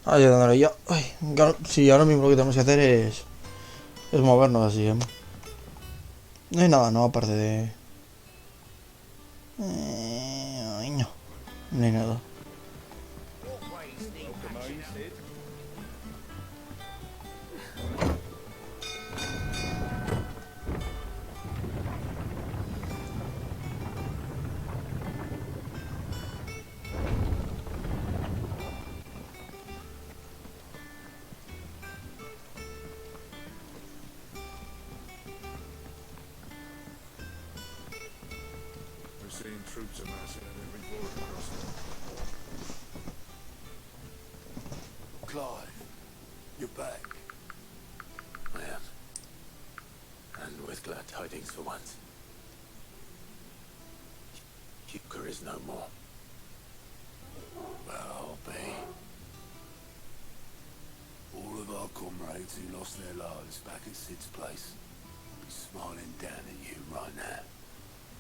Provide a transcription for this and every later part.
Ahí dándole yo. Ay, sí, ahora mismo lo que tenemos que hacer es movernos así, ¿eh? No hay nada, no, aparte de... Ay, no. No hay nada. We're seeing troops amassing at every border crossing. Clive, you're back. I am. And with glad tidings for once. Huker is no more. Well, be. All of our comrades who lost their lives back at Sid's place be smiling down at you right now.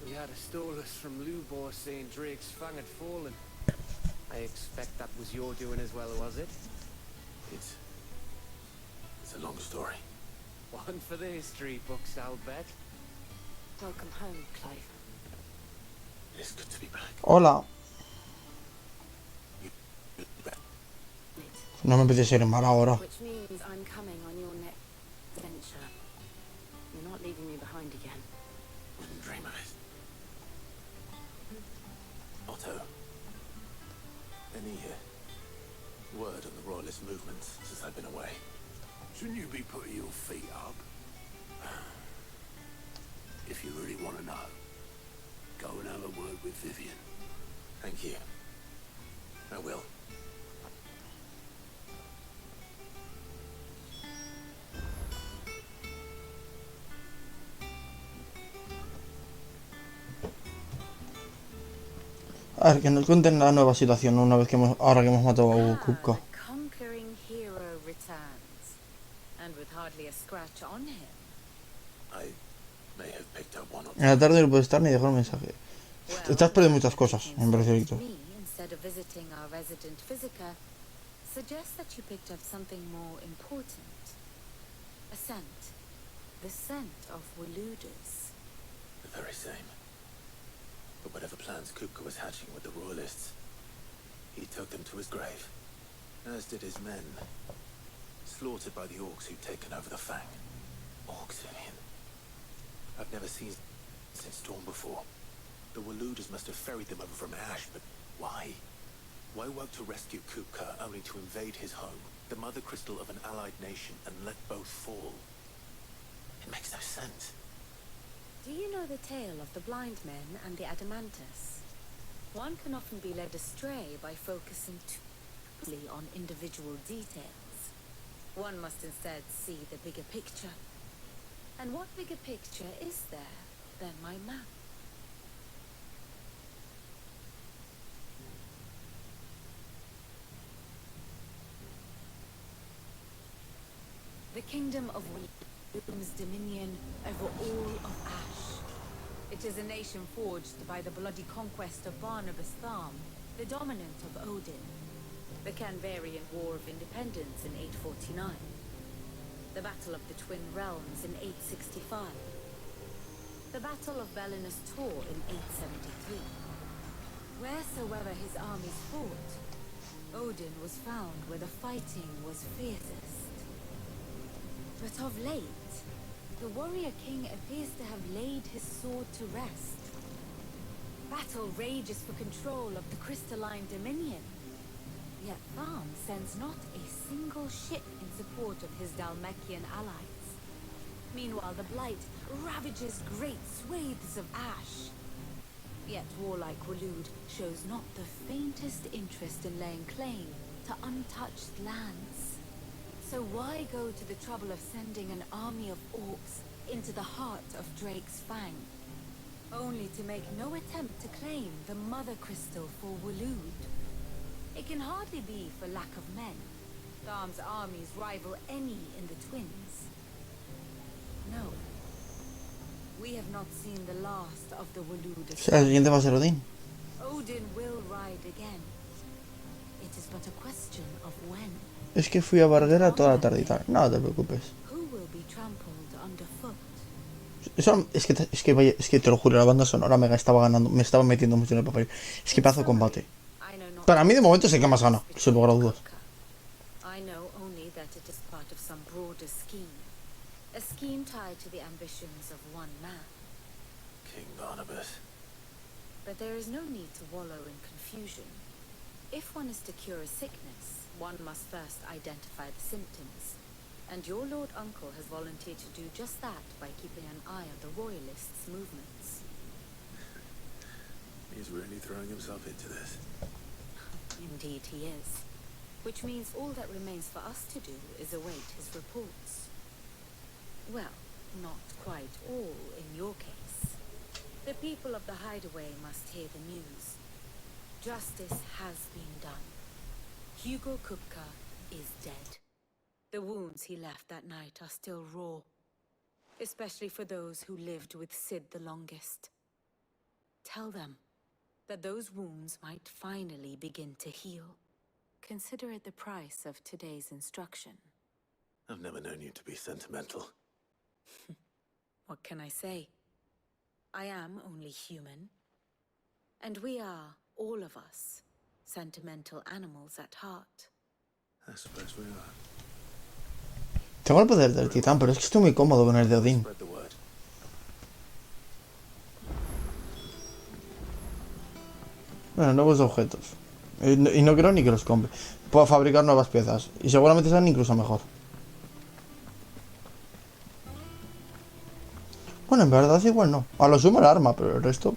We had a stolus from Lubor saying Drake's fang had fallen. I expect that was your doing as well, was it? It's a long story. One for the history books, I'll bet. Welcome home, Clive. It is good to be back. Hola. You're back. No me empieces a ir mal ahora. Which means I'm coming on your next adventure. You're not leaving me behind again. Wouldn't dream of it. Otto, any word on the royalist movement since I've been away? Shouldn't you be putting your feet up? If you really want to know, go and have a word with Vivian. Thank you. I will. A ver, que nos cuenten la nueva situación una vez que ahora que hemos matado a Kupka. The conquering hero returns, and with hardly a scratch on him. I may have picked up one or En la two. tarde no puedes estar ni dejar un mensaje. Te estás perdiendo muchas cosas, me parece, Víctor. Me, instead of visiting our resident physica, suggests that you picked up something more important. A scent. The scent of Waludas. The very same. But whatever plans Kupka was hatching with the royalists, he took them to his grave, as did his men, slaughtered by the orcs who'd taken over the Fang. Orcs in. I've never seen since Dawn before. The Waludas must have ferried them over from Ash, but why? Why work to rescue Kupka only to invade his home, the mother crystal of an allied nation, and let both fall? It makes no sense. Do you know the tale of the blind men and the Adamantus? One can often be led astray by focusing too closely on individual details. One must instead see the bigger picture. And what bigger picture is there than my map? The kingdom of William's dominion over all of Ash. It is a nation forged by the bloody conquest of Barnabas Tharm, the dominant of Odin. The Canvarian War of Independence in 849. The Battle of the Twin Realms in 865. The Battle of Belinus Tor in 873. Wheresoever his armies fought, Odin was found where the fighting was fiercest. But of late, the warrior king appears to have laid his sword to rest. Battle rages for control of the crystalline dominion. Yet Tharm sends not a single ship in support of his Dhalmekian allies. Meanwhile, the Blight ravages great swathes of Ash. Yet warlike Walud shows not the faintest interest in laying claim to untouched lands. So why go to the trouble of sending an army of orcs into the heart of Drake's Fang, only to make no attempt to claim the Mother Crystal for Walud? It can hardly be for lack of men. Tharm's armies rival any in the Twins. No. We have not seen the last of the Walud. O sea, el siguiente va a ser Odín. Odin will ride again. It is but a question of when. Es que fui a Barguera toda la tarde y tal. No te preocupes. Who will be trampled underfoot? Eso, es que te lo juro, la banda sonora me estaba ganando, me estaba metiendo mucho en el papel. Es que pedazo de combate. I know not Para mí de momento es el que más gana, sin lugar a dudas. I know only that it is part of some broader scheme. A scheme tied to the ambitions of one man. King Barnabas. But there is no need to wallow in confusion. If one is to cure a sickness, one must first identify the symptoms. And your Lord Uncle has volunteered to do just that by keeping an eye on the Royalists' movements. He's really throwing himself into this. Indeed he is. Which means all that remains for us to do is await his reports. Well, not quite all in your case. The people of the Hideaway must hear the news. Justice has been done. Hugo Kupka is dead. The wounds he left that night are still raw, especially for those who lived with Sid the longest. Tell them that those wounds might finally begin to heal. Consider it the price of today's instruction. I've never known you to be sentimental. What can I say? I am only human. And we are, all of us, sentimental animals at heart. I suppose we are. Tengo el poder del titán, pero es que estoy muy cómodo con el de Odín. Spread the word. Bueno, nuevos objetos. Y no quiero ni que los compre. Puedo fabricar nuevas piezas. Y seguramente sean incluso mejor. Bueno, en verdad igual no. A lo sumo el arma, pero el resto...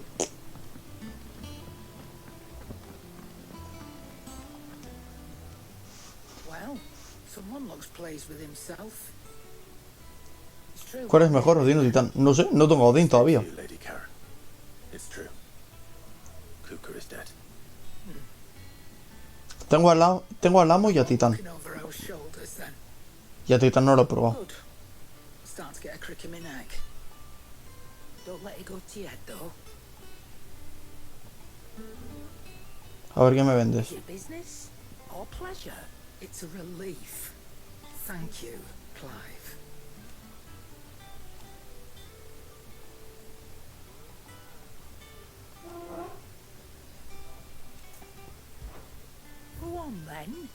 Well, someone looks pleased with himself. It's true. ¿Cuál es mejor, Odín o titán? No sé, no tengo a Odín todavía. You, Lady Karen. It's true. Kuka is dead. Tengo al amo y a titán. Looking over our shoulders then. Y a titán no lo he probado. Good. Starting to get a crick in my neck. Don't let it go to your head though. A ver qué me vendes. Is it business or pleasure? It's a relief. Thank you, Clive. Go on then.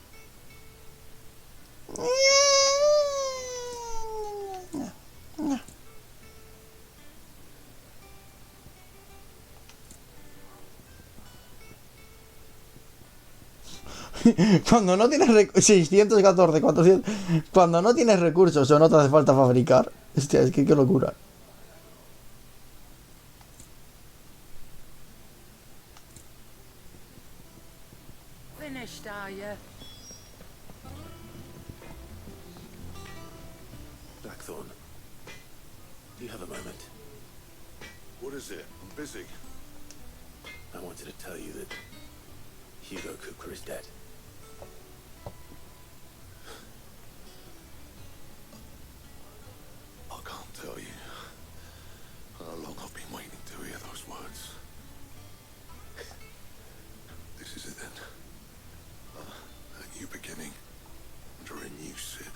Cuando no tienes 614, 400... Cuando no tienes recursos o no te hace falta fabricar... Hostia, es que qué locura. Finished, are you? Blackthorn. Do you have a moment? What is it? I'm busy. I wanted to tell you that Hugo Kupka is dead. I can't tell you how long I've been waiting to hear those words. This is it then. A new beginning under a new Sid.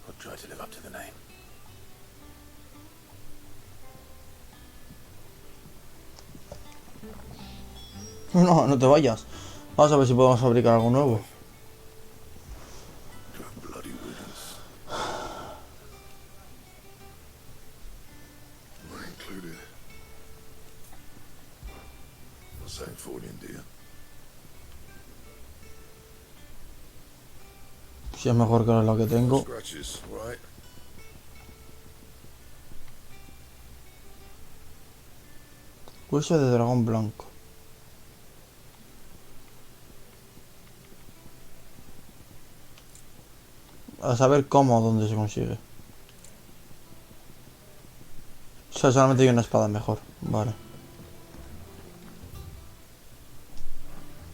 I'll try to live up to the name. No, no te vayas. Vamos a ver si podemos fabricar algo nuevo. To a bloody riddance. Not included. What's that for you, dear? Si es mejor que lo que tengo. Scratches, right? Hueso de dragón blanco. A saber cómo o dónde se consigue. O sea, solamente hay una espada mejor. Vale.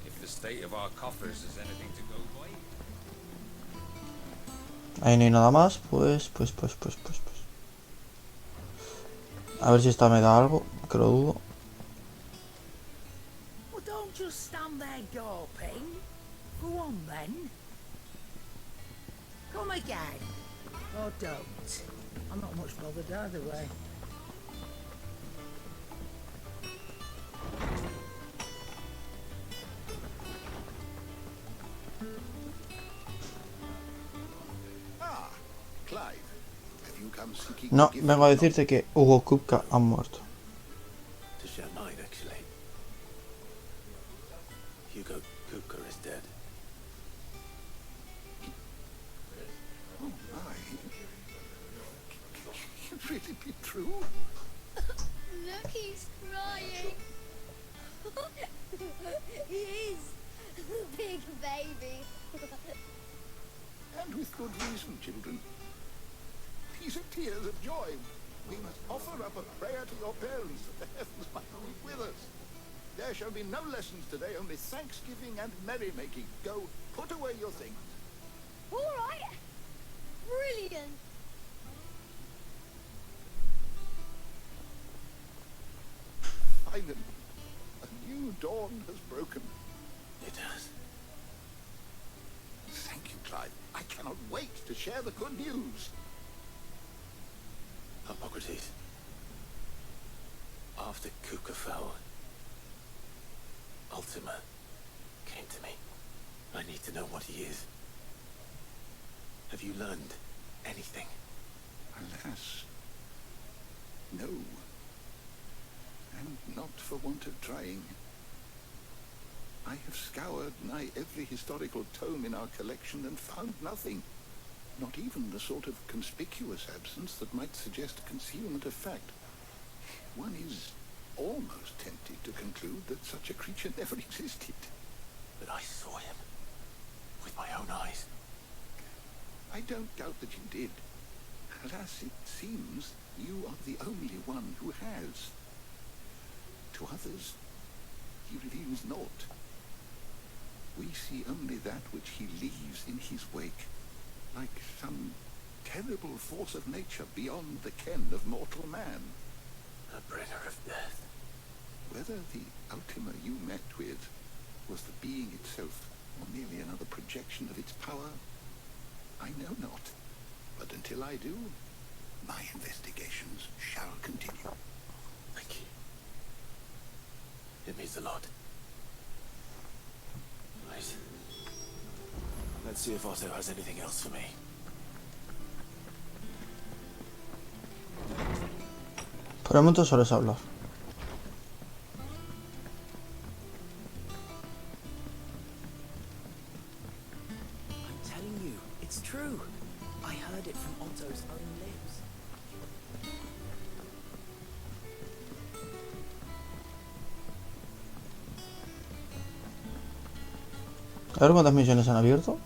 If the state of our coffers is anything to go by. Ahí no hay nada más. Pues. A ver si esta me da algo. Que lo dudo. What Don't just stand there gawping. Go on then. Come again. Or don't. I'm not much bothered either way. Ah, Clive. Have you come seeking No, a gift vengo a from decirte que Hugo Kupka ha muerto. To share mine, actually. Hugo Kupka is dead. Oh my. Can it really be true? Look, he's crying. He is. Big baby. And with good reason, children. These are tears of joy. We must offer up a prayer to your parents that the heavens might be with us. There shall be no lessons today, only thanksgiving and merrymaking. Go, put away your things. All right. Brilliant. Finally, a new dawn has broken. It has. Thank you, Clive. I cannot wait to share the good news. Hippocrates. After Kupka fell, Ultima came to me. I need to know what he is. Have you learned anything? Alas, no. And not for want of trying. I have scoured nigh every historical tome in our collection and found nothing. Not even the sort of conspicuous absence that might suggest concealment of fact. One is almost tempted to conclude that such a creature never existed. But I saw him with my own eyes. I don't doubt that you did. Alas, it seems you are the only one who has. To others, he reveals naught. We see only that which he leaves in his wake, like some terrible force of nature beyond the ken of mortal man. A bringer of death. Whether the Ultima you met with was the being itself, or merely another projection of its power, I know not. But until I do, my investigations shall continue. Thank you. It means a lot. Right. Let's see if Otto has anything else for me. Por el momento solo es hablar. I'm telling you, it's true. I heard it from Otto's own lips. A ver cuántas misiones han abierto.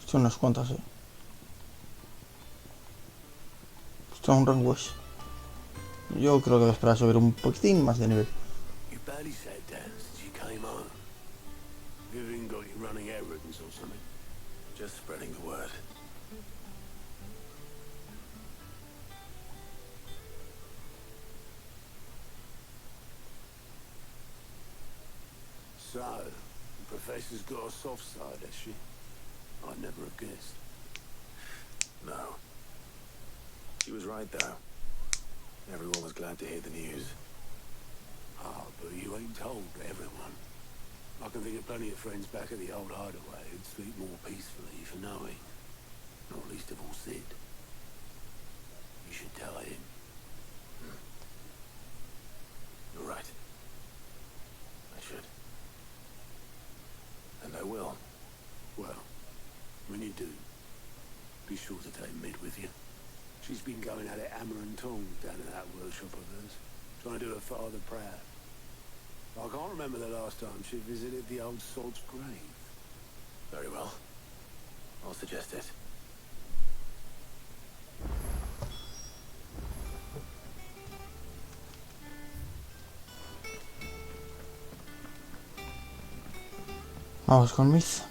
Son unas cuantas, Esto es un rango S. Yo creo que voy a esperar a subir un poquitín más de nivel. You barely sat down since you came home. Vivian got you running errands or something? Just spreading the word. So, the Professor's got a soft side, has she? I'd never have guessed. No. She was right, though. Everyone was glad to hear the news. Ah, but you ain't told everyone. I can think of plenty of friends back at the old hideaway who'd sleep more peacefully for knowing. Not least of all Sid. You should tell him. You're right. I should. And I will. Well, when you do, be sure to take Mid with you. She's been going at it hammer and tongs down in that workshop of hers, trying to do her father proud. I can't remember the last time she visited the old sod's grave. Very well. I'll suggest it. Vamos con Miz.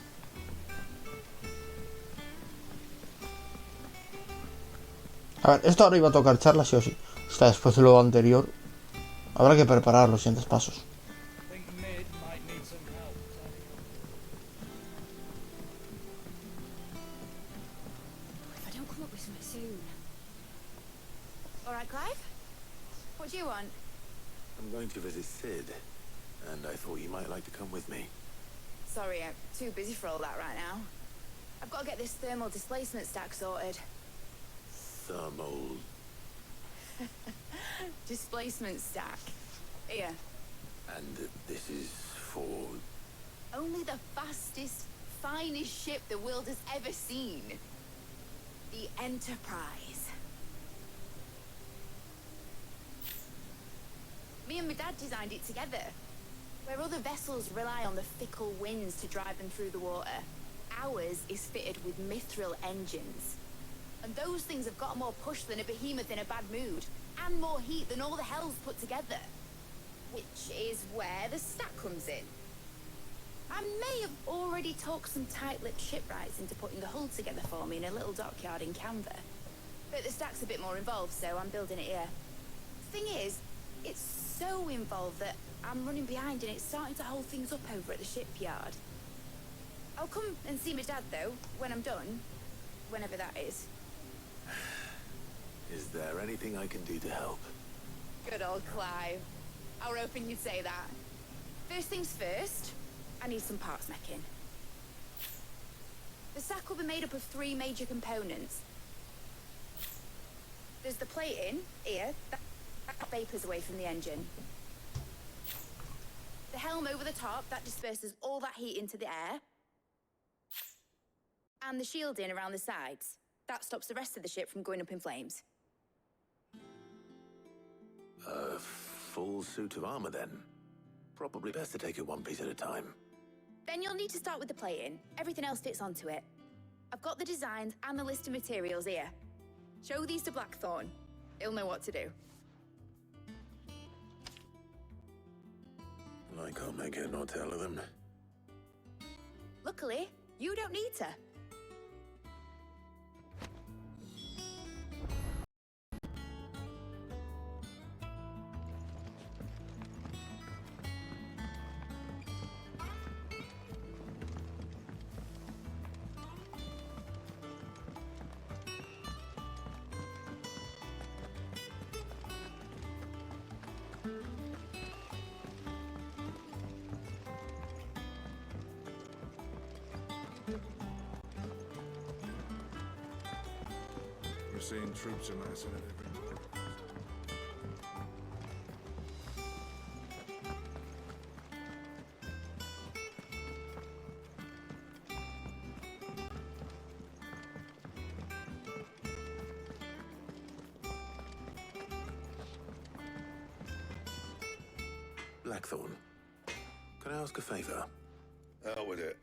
A ver, esto ahora iba a tocar charla sí o sí. Está después de lo anterior. Habrá que preparar los siguientes pasos. If I don't come up with something soon. All right, Clive? What do you want? I'm going to visit Sid, and I thought you might like to come with me. Sorry, I'm too busy for all that right now. I've got to get this thermal displacement stack sorted. Thermal... Displacement stack. Here. And this is for... Only the fastest, finest ship the world has ever seen. The Enterprise. Me and my dad designed it together. Where other vessels rely on the fickle winds to drive them through the water, ours is fitted with mithril engines. And those things have got more push than a behemoth in a bad mood, and more heat than all the hells put together. Which is where the stack comes in. I may have already talked some tight-lipped shipwrights into putting a hull together for me in a little dockyard in Canva. But the stack's a bit more involved, so I'm building it here. Thing is, it's so involved that I'm running behind and it's starting to hold things up over at the shipyard. I'll come and see my dad, though, when I'm done. Whenever that is. Is there anything I can do to help? Good old Clive. I were hoping you'd say that. First things first, I need some parts making. The sack will be made up of 3 major components. There's the plating, here, that vapours away from the engine. The helm over the top, that disperses all that heat into the air. And the shielding around the sides. That stops the rest of the ship from going up in flames. A full suit of armor, then? Probably best to take it one piece at a time. Then you'll need to start with the plating. Everything else fits onto it. I've got the designs and the list of materials here. Show these to Blackthorn. He'll know what to do. I can't make head nor tail of them. Luckily, you don't need to. We're seeing troops amassing at every port. Blackthorn, can I ask a favor? Out with it.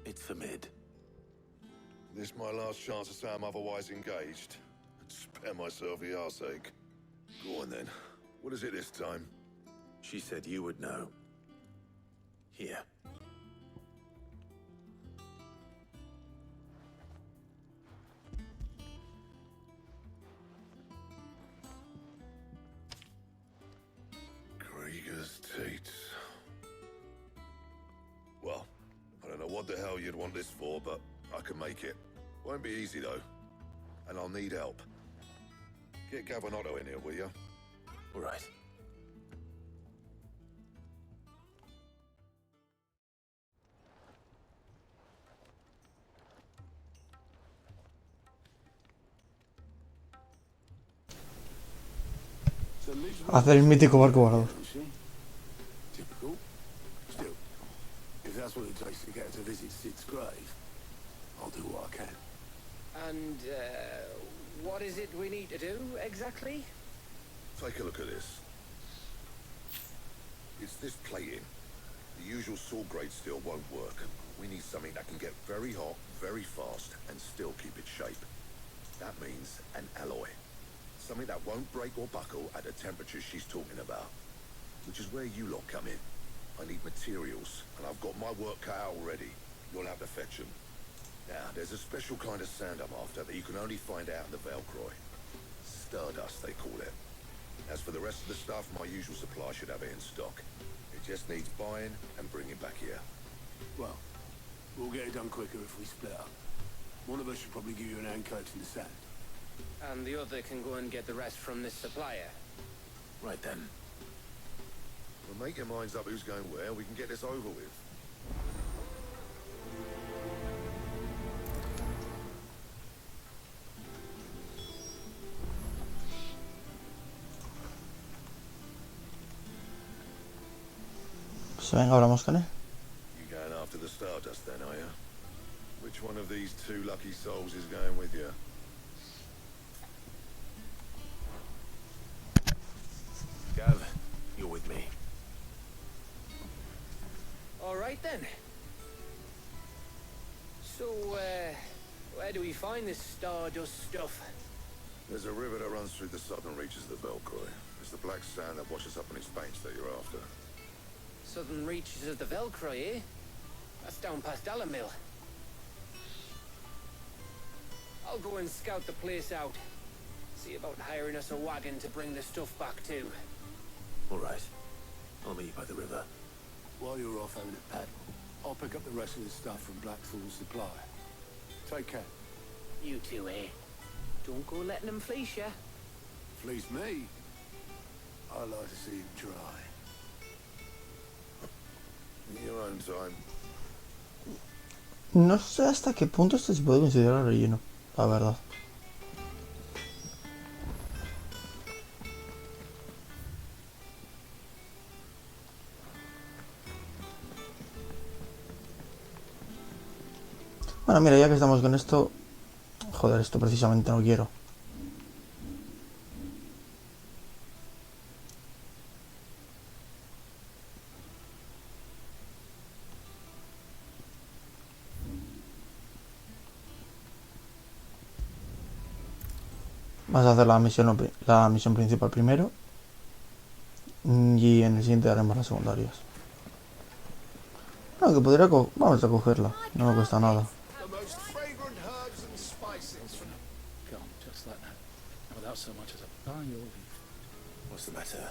It's for Mid. This my last chance to say I'm otherwise engaged. Spare myself the arseache. Go on then. What is it this time? She said you would know. Here. Krieger's Tates. Well, I don't know what the hell you'd want this for, but I can make it. Won't be easy though. And I'll need help. Get Gavin-Otto in here, will ya? All right. Hacer el mítico barco volador. Typical. Still, if that's what it takes to get to visit Sid's grave, I'll do what I can. And, what is it we need to do, exactly? Take a look at this. It's this plating. The usual sword grade steel won't work. We need something that can get very hot, very fast, and still keep its shape. That means an alloy. Something that won't break or buckle at the temperatures she's talking about. Which is where you lot come in. I need materials, and I've got my work cut out already. You'll have to fetch them. Now, there's a special kind of sand I'm after that you can only find out in the Velcroy. Stardust, they call it. As for the rest of the stuff, my usual supply should have it in stock. It just needs buying and bringing back here. Well, we'll get it done quicker if we split up. One of us should probably give you an hand coat in the sand. And the other can go and get the rest from this supplier. Right then. Well, make your minds up who's going where. We can get this over with. Pues venga, hablamos con él. You going after the Stardust then, are you? Which one of these two lucky souls is going with you? Gav, you're with me. All right then. So, where do we find this Stardust stuff? There's a river that runs through the southern reaches of the Velcroy. It's the black sand that washes up on its banks that you're after. Southern reaches of the Velcroy, eh? That's down past Dalamil. I'll go and scout the place out. See about hiring us a wagon to bring the stuff back to. All right. I'll meet you by the river. While you're off having a paddle, I'll pick up the rest of the stuff from Blackthorn's supply. Take care. You two, eh? Don't go letting them fleece ya. Fleece me? I like to see him try. In your own time. No sé hasta qué punto esto se puede considerar relleno, la verdad. Bueno, mira, ya que estamos con esto... Joder, esto precisamente no quiero. Vas a hacer la misión principal primero. Y en el siguiente haremos las secundarias. No, que podría vamos a cogerla. No me cuesta nada. The most fragrant herbs and spices from... Gone, just like that. Without so much as a by your leave. What's the matter?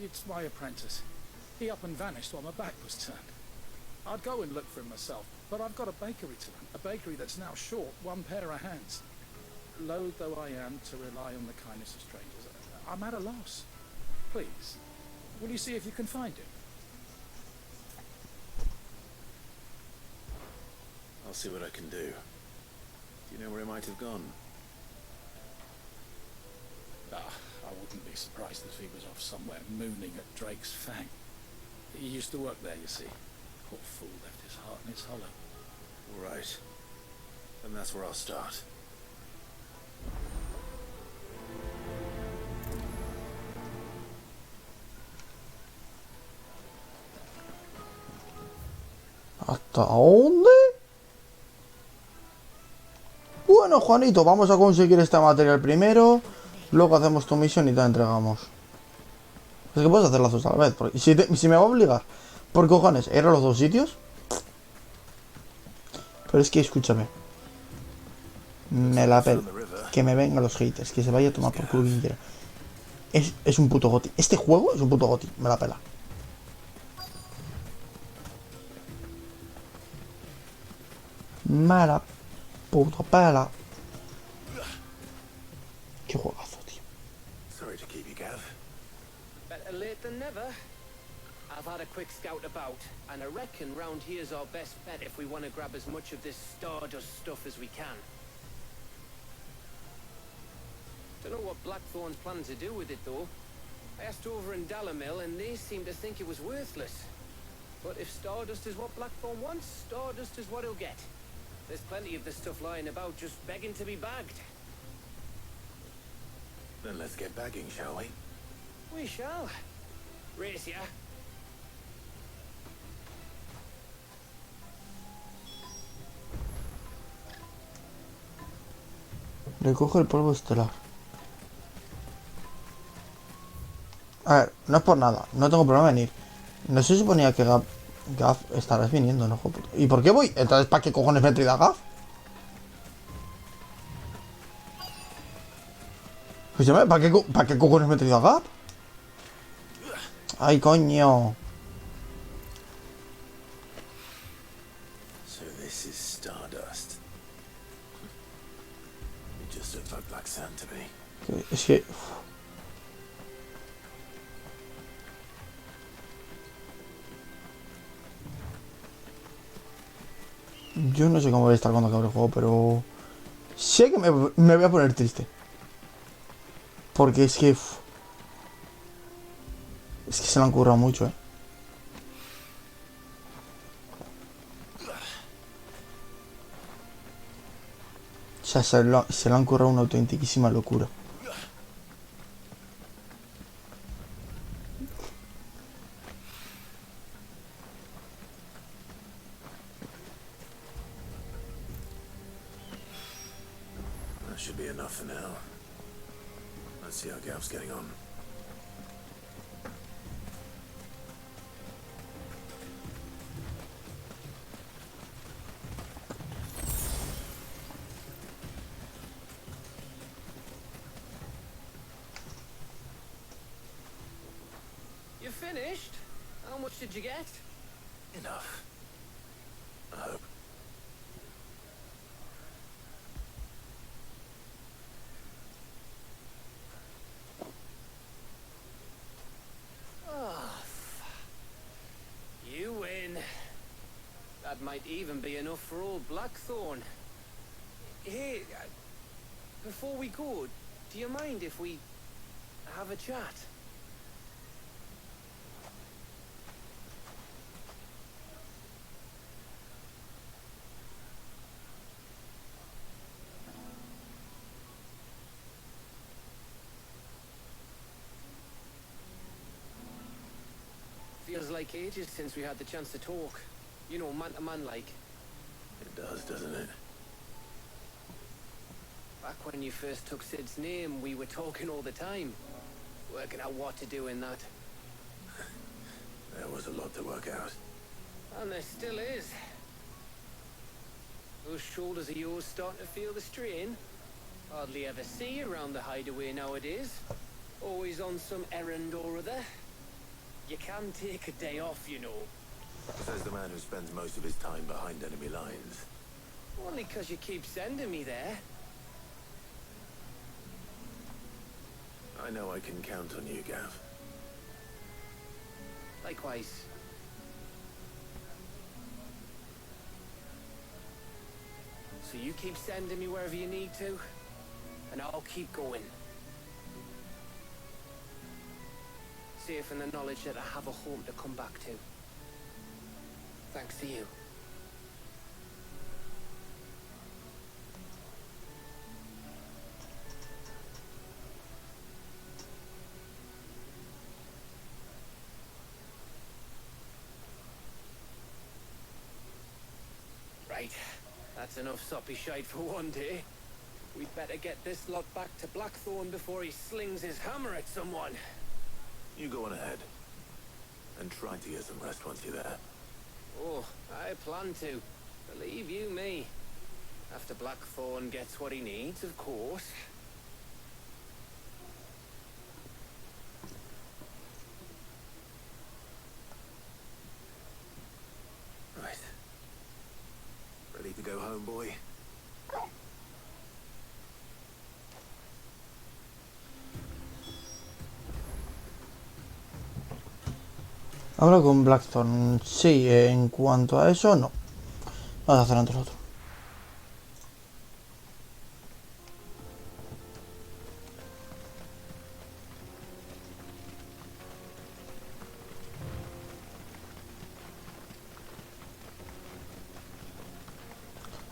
It's my apprentice. He up and vanished while my back was turned. I'd go and look for him myself, but I've got a bakery to run. A bakery that's now short one pair of hands. Loath though I am to rely on the kindness of strangers, I'm at a loss. Please, will you see if you can find him? I'll see what I can do. Do you know where he might have gone? I wouldn't be surprised if he was off somewhere mooning at Drake's Fang. He used to work there, you see. Poor fool left his heart in his hollow. All right. And that's where I'll start. ¿Hasta dónde? Bueno, Juanito, vamos a conseguir este material primero. Luego hacemos tu misión y te la entregamos. Es que puedes hacer las dos a la vez. Porque si me va a obligar, por cojones, ir a los dos sitios. Pero es que escúchame. Me la pelo. Que me vengan los haters. Que se vaya a tomar por culo quien quiera. Es un puto goti. Este juego es un puto goti. Me la pela. Mala puta pela. Qué juegazo, tío. Sorry to keep you, Gav. Better late than never. I've had a quick scout about, and I reckon round here's our best bet if we want to grab as much of this Stardust stuff as we can. Don't know what Blackthorn's planning to do with it, though. I asked over in Dalamil, and they seem to think it was worthless. But if Stardust is what Blackthorn wants, Stardust is what he'll get. There's plenty of this stuff lying about, just begging to be bagged. Then let's get bagging, shall we? We shall. Race ya. Recoge el polvo estelar. A ver, no es por nada, no tengo problema en ir. No se suponía que Gaff, estarás viniendo, no, hijo puta. ¿Y por qué voy? Entonces, ¿para qué cojones me he traído a Gaff? Escúchame, ¿para qué cojones me he traído a Gaff? Ay, coño. So this is stardust. It just looks like black sand to me. Es que... Yo no sé cómo voy a estar cuando acabe el juego, pero... Sé que me voy a poner triste. Porque es que... Es que se lo han currado mucho, ¿eh? O sea, se lo han currado una autentiquísima locura. That should be enough for now. Let's see how Gav's getting on. You finished? How much did you get? Enough. I hope. You win. That might even be enough for old Blackthorn. Hey, before we go, do you mind if we have a chat? Feels like ages since we had the chance to talk. You know, man to man like. It does, doesn't it? Back when you first took Sid's name, we were talking all the time. Working out what to do in that. There was a lot to work out. And there still is. Those shoulders of yours starting to feel the strain. Hardly ever see you around the hideaway nowadays. Always on some errand or other. You can take a day off, you know. Says the man who spends most of his time behind enemy lines. Only 'cause you keep sending me there. I know I can count on you, Gav. Likewise. So you keep sending me wherever you need to, and I'll keep going. Safe in the knowledge that I have a home to come back to. Thanks to you. Right. That's enough soppy shite for one day. We'd better get this lot back to Blackthorn before he slings his hammer at someone. You go on ahead. And try to get some rest once you're there. Oh, I plan to. Believe you me. After Blackthorn gets what he needs, of course. Right. Ready to go home, boy? Hablo con Blackthorn. Sí, en cuanto a eso, no. Vamos a hacer antes otro.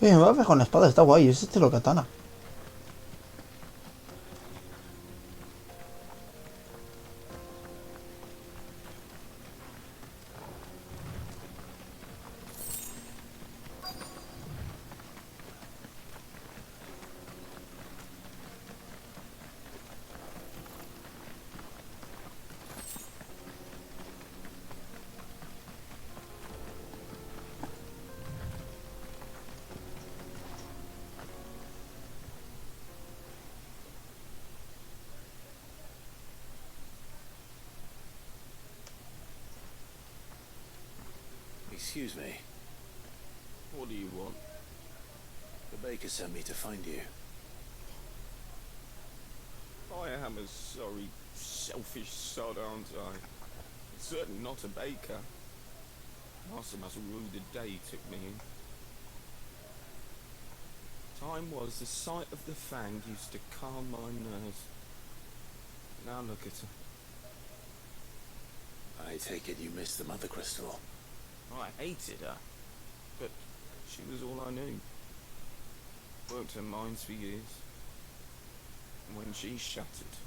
Me va a pegar con espada, está guay, es este lo katana. Excuse me. What do you want? The baker sent me to find you. I am a sorry, selfish sod, aren't I? Certainly not a baker. Master must rue the day he took me in. Time was the sight of the Fang used to calm my nerves. Now look at her. I take it you missed the Mother Crystal. I hated her, but she was all I knew. Worked her mines for years. And when she shattered,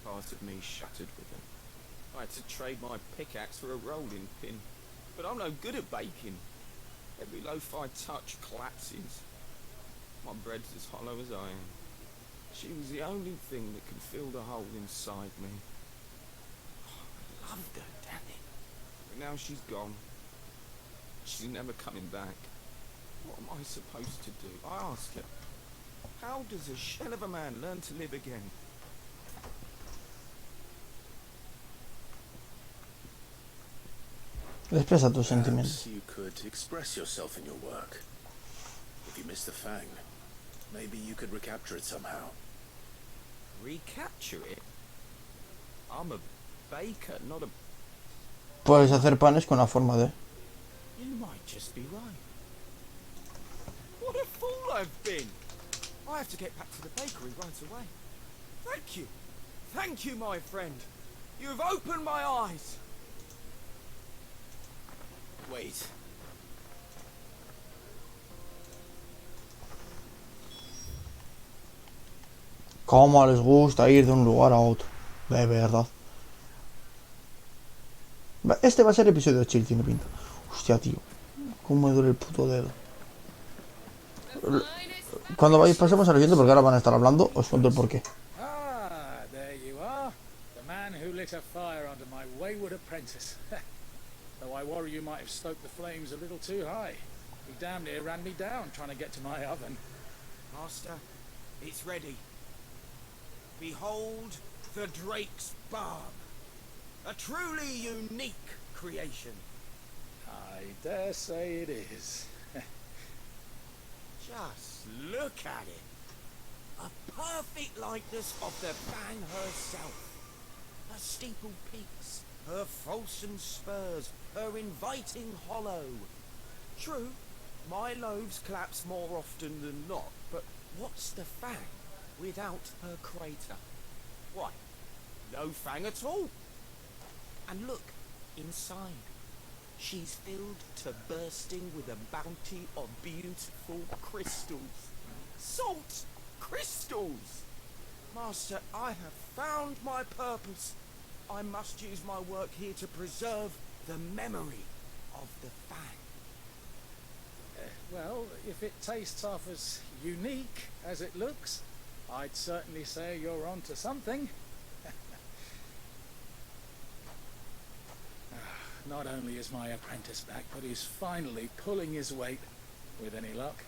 part of me shattered with her. I had to trade my pickaxe for a rolling pin, but I'm no good at baking. Every loaf I touch collapses. My bread's as hollow as I am. She was the only thing that could fill the hole inside me. I loved her, damn it. But now she's gone. She's never coming back. What am I supposed to do? I ask her. How does a shell of a man learn to live again? Expresa tus sentimientos. Perhaps you could express yourself in your work. If you miss the Fang, maybe you could recapture it somehow. Recapture it? I'm a baker, not a... Puedes hacer panes con la forma de... You might just be right. What a fool I've been! I have to get back to the bakery right away. Thank you! Thank you, my friend! You have opened my eyes! Wait. Cómo les gusta ir de un lugar a otro. De verdad. Este va a ser episodio chill, tiene pinta. Hostia, tío. Cómo me duele el puto dedo. Cuando pasemos al siguiente, porque ahora van a estar hablando, os cuento el porqué. Ah, there you are. The man who lit a fire under my wayward apprentice. Though I worry you might have stoked the flames a little too high. He damn near ran me down trying to get to my oven. Master, it's ready. Behold the Drake's Barb. A truly unique creation. I dare say it is. Just look at it. A perfect likeness of the Fang herself. Her steeple peaks, her fulsome spurs, her inviting hollow. True, my loaves collapse more often than not, but what's the Fang without her crater? Why, no Fang at all. And look, inside. She's filled to bursting with a bounty of beautiful crystals. Salt crystals! Master, I have found my purpose. I must use my work here to preserve the memory of the Fang. Well, if it tastes half as unique as it looks, I'd certainly say you're onto something. Not only is my apprentice back, but he's finally pulling his weight. With any luck,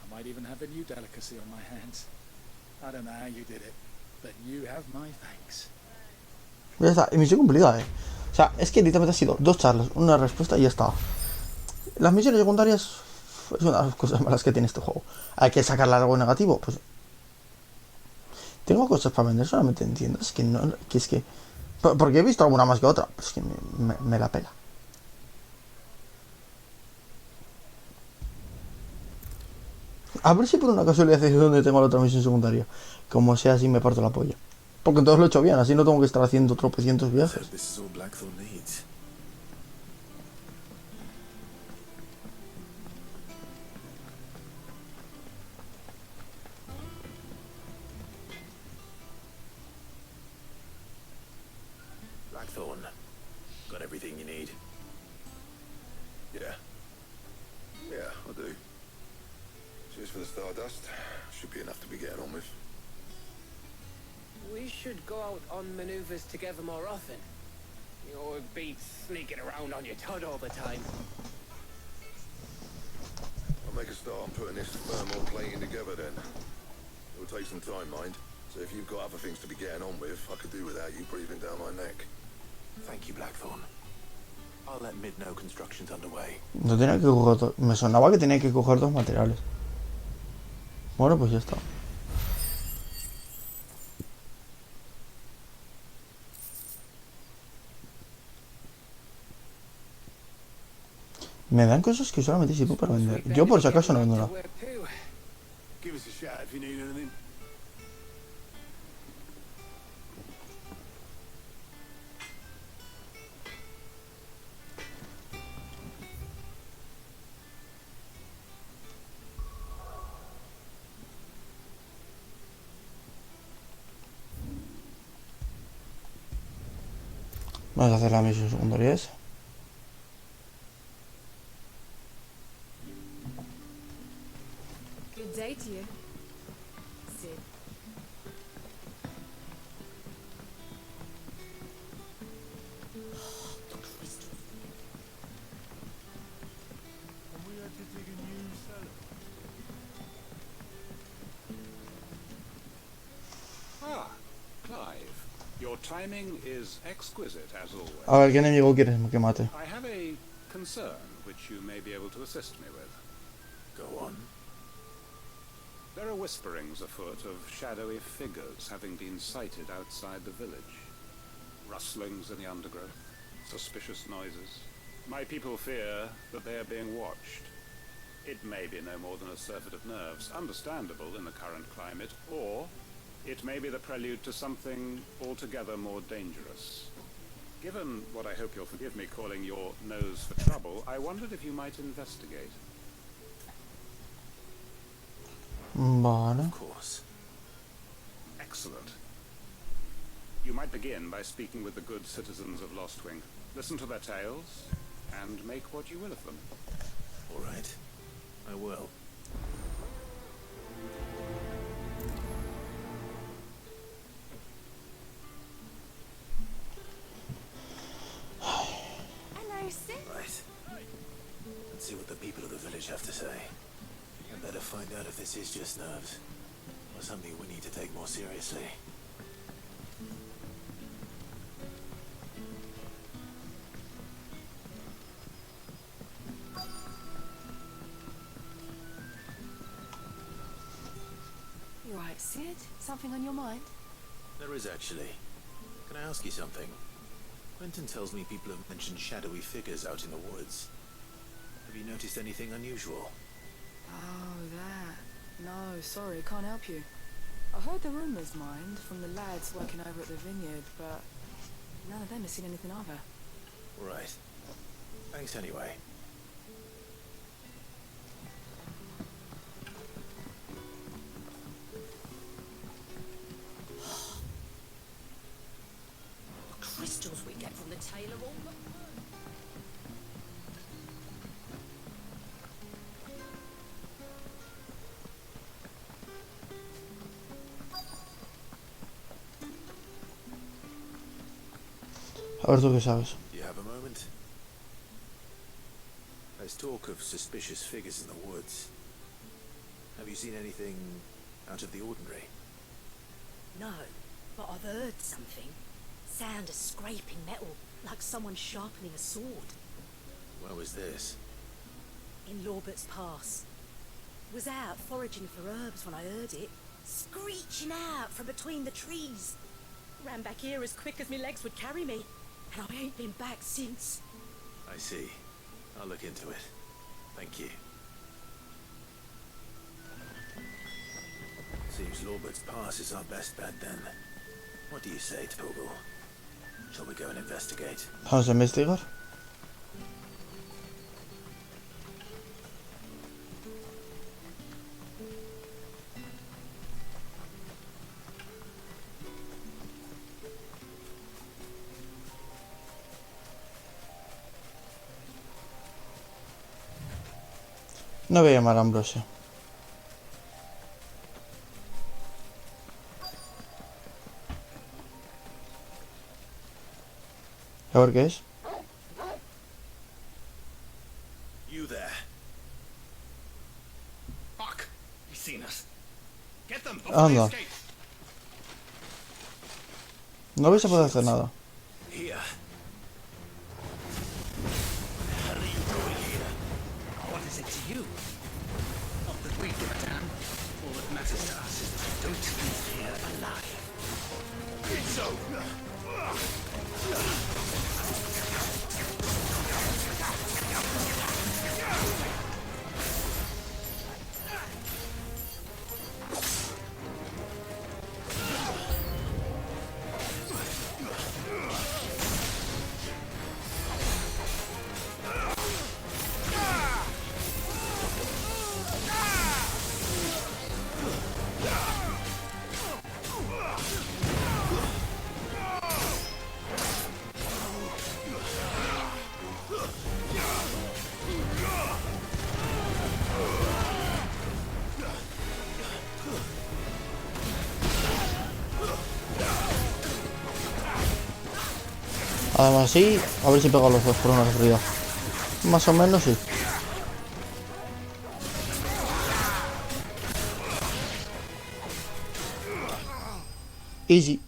I might even have a new delicacy on my hands. I don't know how you did it, but you have my thanks. Ya está, y misión cumplida, O sea, es que literalmente ha sido 2 charlas, una respuesta y ya está. Las misiones secundarias es una de las cosas malas que tiene este juego. Hay que sacarle algo negativo, pues... Tengo cosas para vender, solamente entiendas que no... Que es que... Porque he visto alguna más que otra, pues que me la pela. A ver si por una casualidad es donde tengo la otra misión secundaria. Como sea, así me parto la polla. Porque entonces lo he hecho bien, así no tengo que estar haciendo tropecientos viajes. This is all Blackthorn needs. Blackthorn, got everything you need? Yeah. Yeah, I do. Cheers for the stardust. Should be enough to be getting on with. We should go out on maneuvers together more often. You'll be sneaking around on your tud all the time. I'll make a start on putting this thermal plating together then. It'll take some time, mind. So if you've got other things to be getting on with, I could do without you breathing down my neck. Thank you, Blackthorn. I'll let Mid know construction's underway. No tenía que coger me sonaba que tenía que coger 2 materiales. Bueno, pues ya está. Me dan cosas que solamente sirven para vender. Yo por si acaso no vendo nada. Give us a shout if you need anything. Vamos a hacer la misión secundaria esa. Good day to you. Sid. And we had to dig a new cellar. Ah, Clive. Your timing is exquisite, as always. A ver, ¿qué enemigo quieres que mate? I have a concern which you may be able to assist me with. Go on. There are whisperings afoot of shadowy figures having been sighted outside the village. Rustlings in the undergrowth, suspicious noises. My people fear that they are being watched. It may be no more than a surfeit of nerves, understandable in the current climate, or it may be the prelude to something altogether more dangerous. Given what I hope you'll forgive me calling your nose for trouble, I wondered if you might investigate. Vale. Of course. Excellent. You might begin by speaking with the good citizens of Lostwing. Listen to their tales, and make what you will of them. All right. I will. Hello, Sid. Right. Let's see what the people of the village have to say. And better find out if this is just nerves, or something we need to take more seriously. You right, Sid? Something on your mind? There is actually. Can I ask you something? Quentin tells me people have mentioned shadowy figures out in the woods. Have you noticed anything unusual? Oh, that. No, sorry, can't help you. I heard the rumours, mind, from the lads working over at the vineyard, but none of them has seen anything either. Right. Thanks anyway. The crystals we get from the tailor all look A ver tú qué sabes. Do you have a moment? There's talk of suspicious figures in the woods. Have you seen anything out of the ordinary? No, but I've heard something. Sound of scraping metal, like someone sharpening a sword. Where was this? In Lorbert's Pass. Was out foraging for herbs when I heard it, screeching out from between the trees. Ran back here as quick as my legs would carry me, and I ain't been back since. I see. I'll look into it. Thank you. Seems Lorbert's Pass is our best bet then. What do you say, Toggle? Shall we go and investigate? Vamos a investigar. No voy a llamar a Ambrosio. A ver qué es. You there. Fuck! He's seen us. Get them before Anda. they escape. No vais a poder hacer nada. Here. Además sí, a ver si pego a los dos por una casualidad. Más o menos sí. Easy.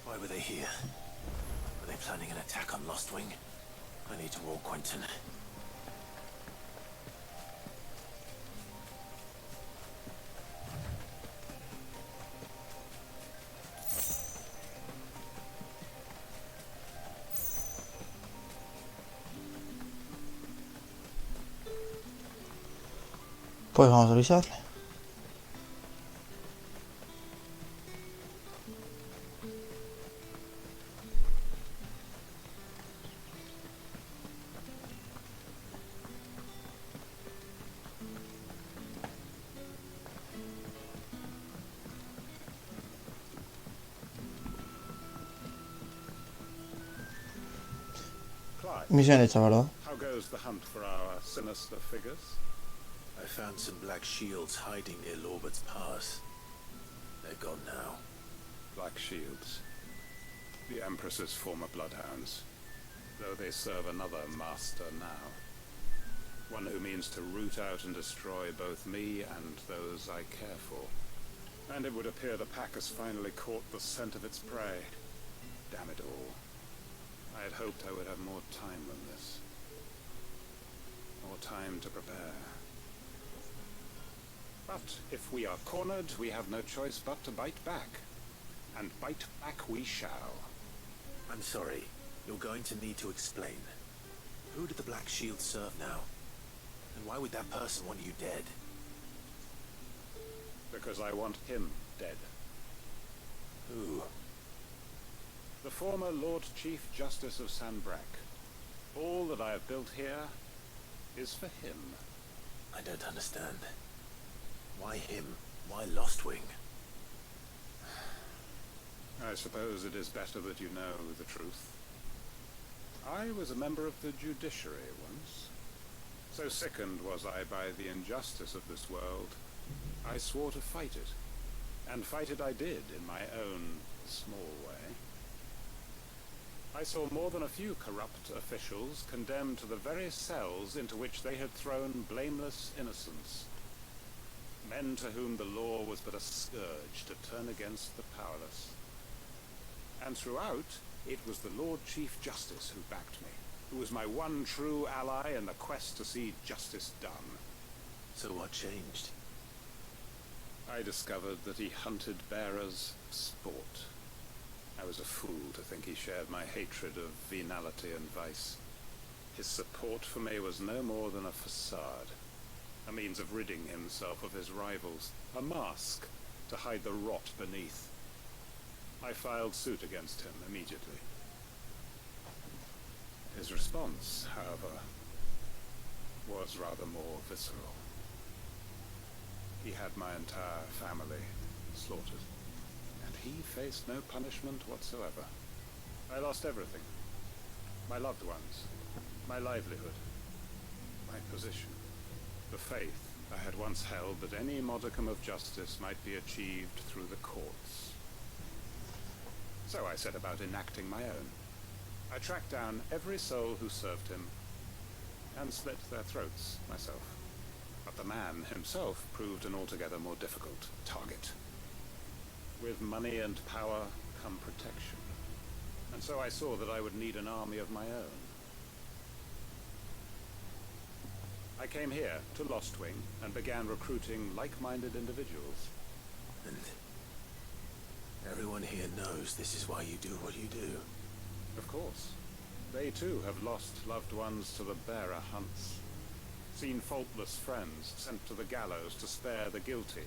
Why were they here? Were they planning an attack on Lostwing? I need to warn Quentin. Pues vamos a avisarle. Misión hecha, ¿verdad? How goes the hunt for our sinister figures? I found some black shields hiding near Lorbert's Pass. They're gone now. Black Shields. The Empress's former bloodhounds. Though they serve another master now. One who means to root out and destroy both me and those I care for. And it would appear the pack has finally caught the scent of its prey. Damn it all. I had hoped I would have more time than this. More time to prepare. But if we are cornered, we have no choice but to bite back. And bite back we shall. I'm sorry. You're going to need to explain. Who did the Black Shield serve now? And why would that person want you dead? Because I want him dead. Who? The former Lord Chief Justice of Sanbreque. All that I have built here is for him. I don't understand. Why him? Why Lostwing? I suppose it is better that you know the truth. I was a member of the judiciary once. So sickened was I by the injustice of this world, I swore to fight it. And fight it I did, in my own small way. I saw more than a few corrupt officials condemned to the very cells into which they had thrown blameless innocents. Men to whom the law was but a scourge to turn against the powerless. And throughout, it was the Lord Chief Justice who backed me, who was my one true ally in the quest to see justice done. So what changed? I discovered that he hunted bearers of sport. I was a fool to think he shared my hatred of venality and vice. His support for me was no more than a facade, a means of ridding himself of his rivals, a mask to hide the rot beneath. I filed suit against him immediately. His response, however, was rather more visceral. He had my entire family slaughtered, and he faced no punishment whatsoever. I lost everything. My loved ones, my livelihood, my position, the faith I had once held that any modicum of justice might be achieved through the courts. So I set about enacting my own. I tracked down every soul who served him, and slit their throats myself. But the man himself proved an altogether more difficult target. With money and power come protection, and so I saw that I would need an army of my own. I came here to Lostwing and began recruiting like-minded individuals. And everyone here knows this is why you do what you do. Of course. They too have lost loved ones to the bearer hunts. Seen faultless friends sent to the gallows to spare the guilty.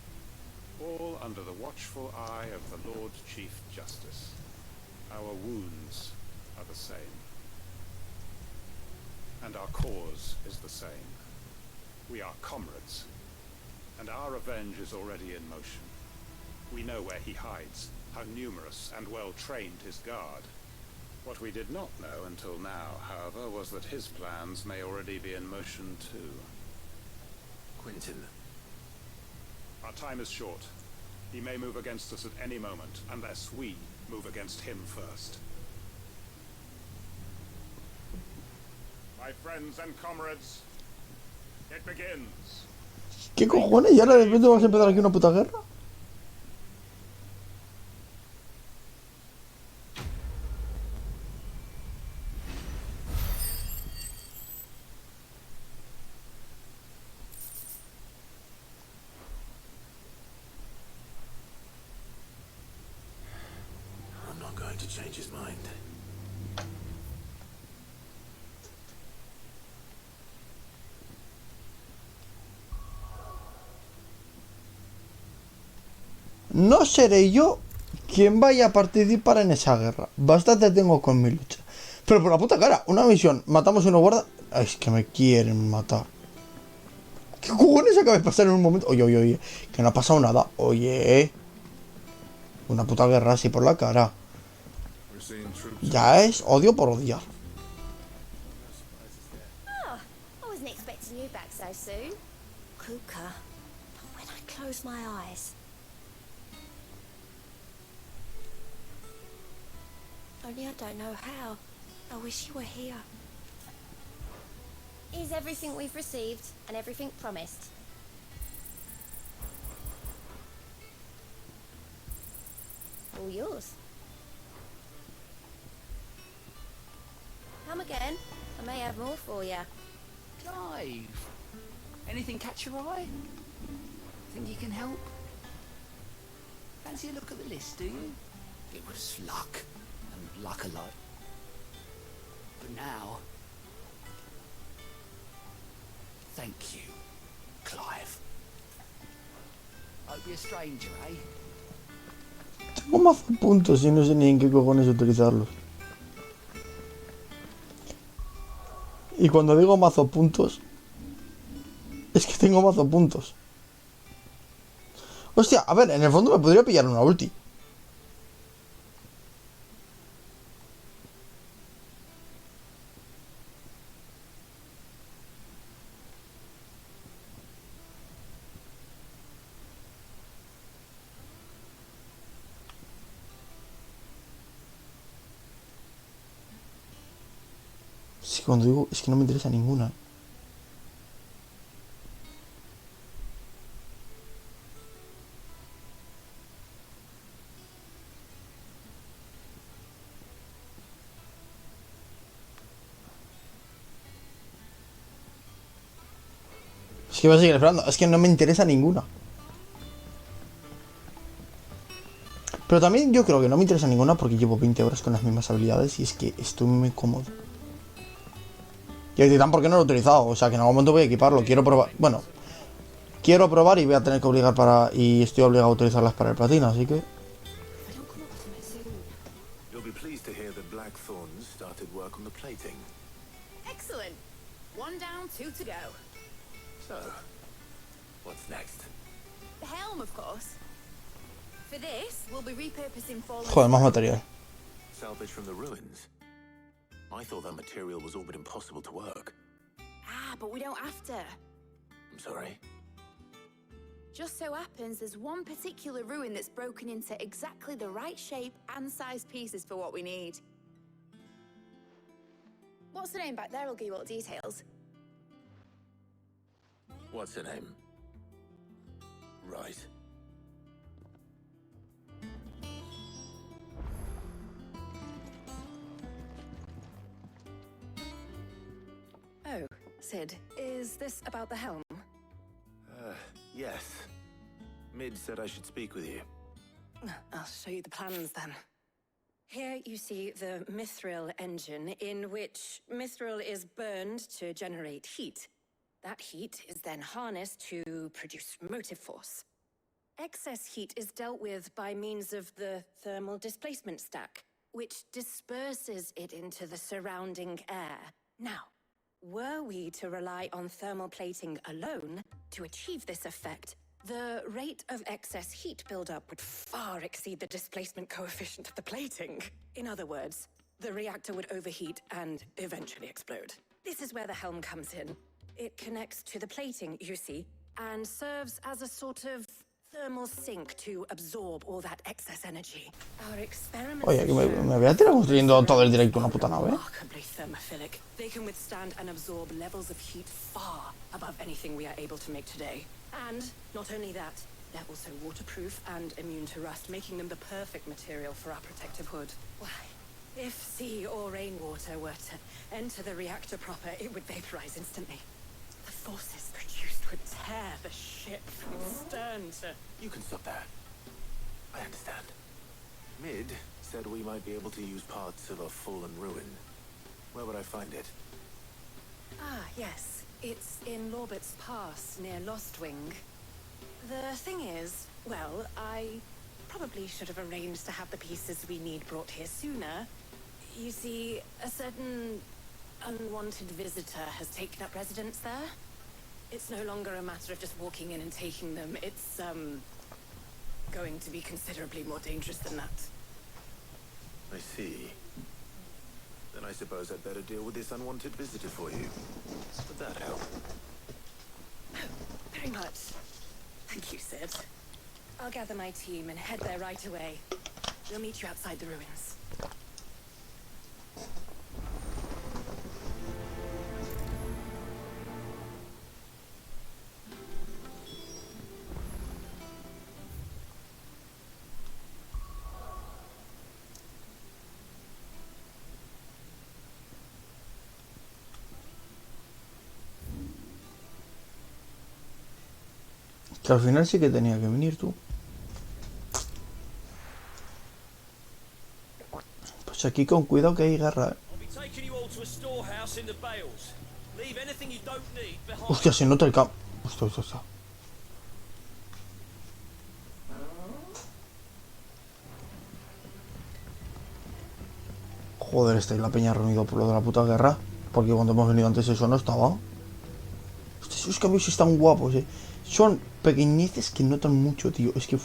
All under the watchful eye of the Lord Chief Justice. Our wounds are the same. And our cause is the same. We are comrades. And our revenge is already in motion. We know where he hides, how numerous and well-trained his guard. What we did not know until now, however, was that his plans may already be in motion too. Quentin. Our time is short. He may move against us at any moment, unless we move against him first. My friends and comrades, it begins. ¿Qué cojones? ¿Y ahora de repente vamos a empezar aquí una puta guerra? I'm not going to change his mind. No seré yo quien vaya a participar en esa guerra. Bastante tengo con mi lucha. Pero por la puta cara, una misión, matamos a uno guarda. Ay, es que me quieren matar. ¿Qué cojones acaba de pasar en un momento? Oye, oye, oye, que no ha pasado nada. Oye, una puta guerra así por la cara. Ya es odio por odiar. Oh, I wasn't expecting you back so soon. Kuka, but when I close my eyes... Only I don't know how. I wish you were here. Is everything we've received and everything promised? All yours. Come again. I may have more for you. Clive, anything catch your eye? Think you can help? Fancy a look at the list, do you? It was luck, and luck a lot. But now, thank you, Clive. Hope you're a stranger, eh? Tengo mazo puntos y no sé ni en qué cojones utilizarlos. Y cuando digo mazo puntos, es que tengo mazo puntos. Hostia, a ver, en el fondo me podría pillar una ulti. Sí, cuando digo, es que no me interesa ninguna. Es que voy a seguir esperando, es que no me interesa ninguna. Pero también yo creo que no me interesa ninguna porque llevo 20 horas con las mismas habilidades y es que estoy muy cómodo. Y el titán, ¿por qué no lo he utilizado? O sea, que en algún momento voy a equiparlo. Quiero probar. Bueno, quiero probar y voy a tener que obligar para. Y estoy obligado a utilizarlas para el platino, así que. You'll be pleased to hear that Blackthorns started work on the plating. Excellent. One down, two to go. So, what's next? The helm, of course. For this, we'll be repurposing fallen... Joder, más material. Salvage from the ruins. I thought that material was all but impossible to work. Ah, but we don't have to. I'm sorry. Just so happens there's one particular ruin that's broken into exactly the right shape and size pieces for what we need. What's the name back there? I'll give you all the details. What's her name? Right. Oh, Sid, is this about the helm? Yes. Mid said I should speak with you. I'll show you the plans then. Here you see the mithril engine, in which mithril is burned to generate heat. That heat is then harnessed to produce motive force. Excess heat is dealt with by means of the thermal displacement stack, which disperses it into the surrounding air. Now, were we to rely on thermal plating alone to achieve this effect, the rate of excess heat buildup would far exceed the displacement coefficient of the plating. In other words, the reactor would overheat and eventually explode. This is where the helm comes in. It connects to the plating, you see, and serves as a sort of thermal sink to absorb all that excess energy. Our experiments Oye, que me voy a tirar construyendo todo el directo una puta nave. remarkably thermophilic. They can withstand and absorb levels of heat far above anything we are able to make today. And not only that, they're also waterproof and immune to rust, making them the perfect material for our protective hood. Why, if sea or rainwater were to enter the reactor proper, it would vaporize instantly. The forces produced would tear the ship from stern to... You can stop there. I understand. Mid said we might be able to use parts of a fallen ruin. Where would I find it? Ah, yes. It's in Lorbert's Pass, near Lostwing. The thing is, well, I probably should have arranged to have the pieces we need brought here sooner. You see, a certain unwanted visitor has taken up residence there. It's no longer a matter of just walking in and taking them. It's, going to be considerably more dangerous than that. I see. Then I suppose I'd better deal with this unwanted visitor for you. Would that help? Oh, very much. Thank you, Sid. I'll gather my team and head there right away. We'll meet you outside the ruins. Que al final sí que tenía que venir tú. Pues aquí con cuidado que hay guerra, Hostia, se nota el campo. Hostia. Joder, está ahí la peña reunido por lo de la puta guerra. Porque cuando hemos venido antes eso no estaba. Hostia, esos cambios sí están guapos, Son pequeñeces que notan mucho, tío. Es que...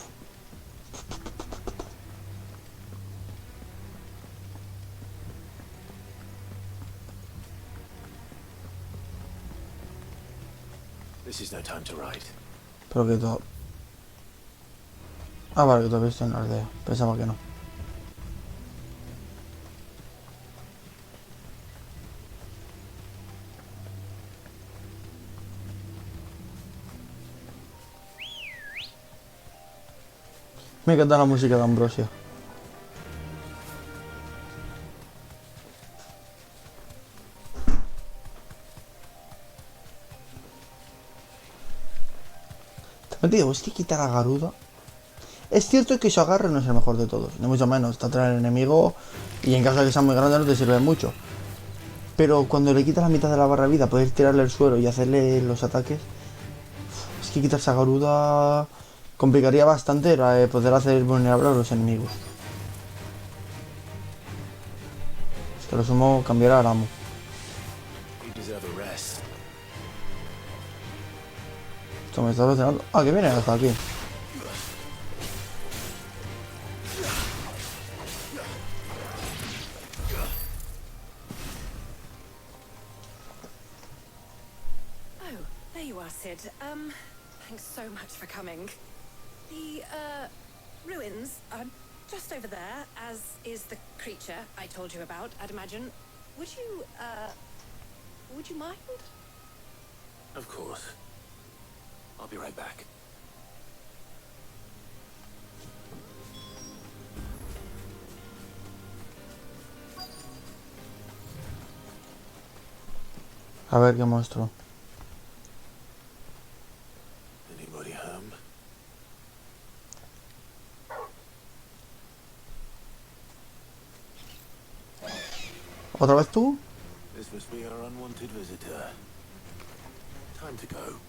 This is no time to write. Pero que todo... Ah, vale, que todavía estoy en la aldea. Pensaba que no. Me encanta la música de Ambrosia. También te digo, es que quitar a Garuda. Es cierto que su agarre no es el mejor de todos, ni mucho menos. Está atrás del enemigo y en caso de que sea muy grande no te sirve mucho. Pero cuando le quitas la mitad de la barra de vida, poder tirarle el suelo y hacerle los ataques. Es que quitarse a Garuda complicaría bastante poder hacer vulnerable a los enemigos. Es que lo sumo cambiará al amo. Esto me está relacionando. Ah, que viene hasta aquí. Oh, there you are, Sid. Thanks so much for coming. The, ruins are just over there, as is the creature I told you about, I'd imagine. Would you mind? Of course. I'll be right back. A ver qué monstruo. Anybody home? ¿Otra vez tú? This must be our unwanted visitor. Time to go.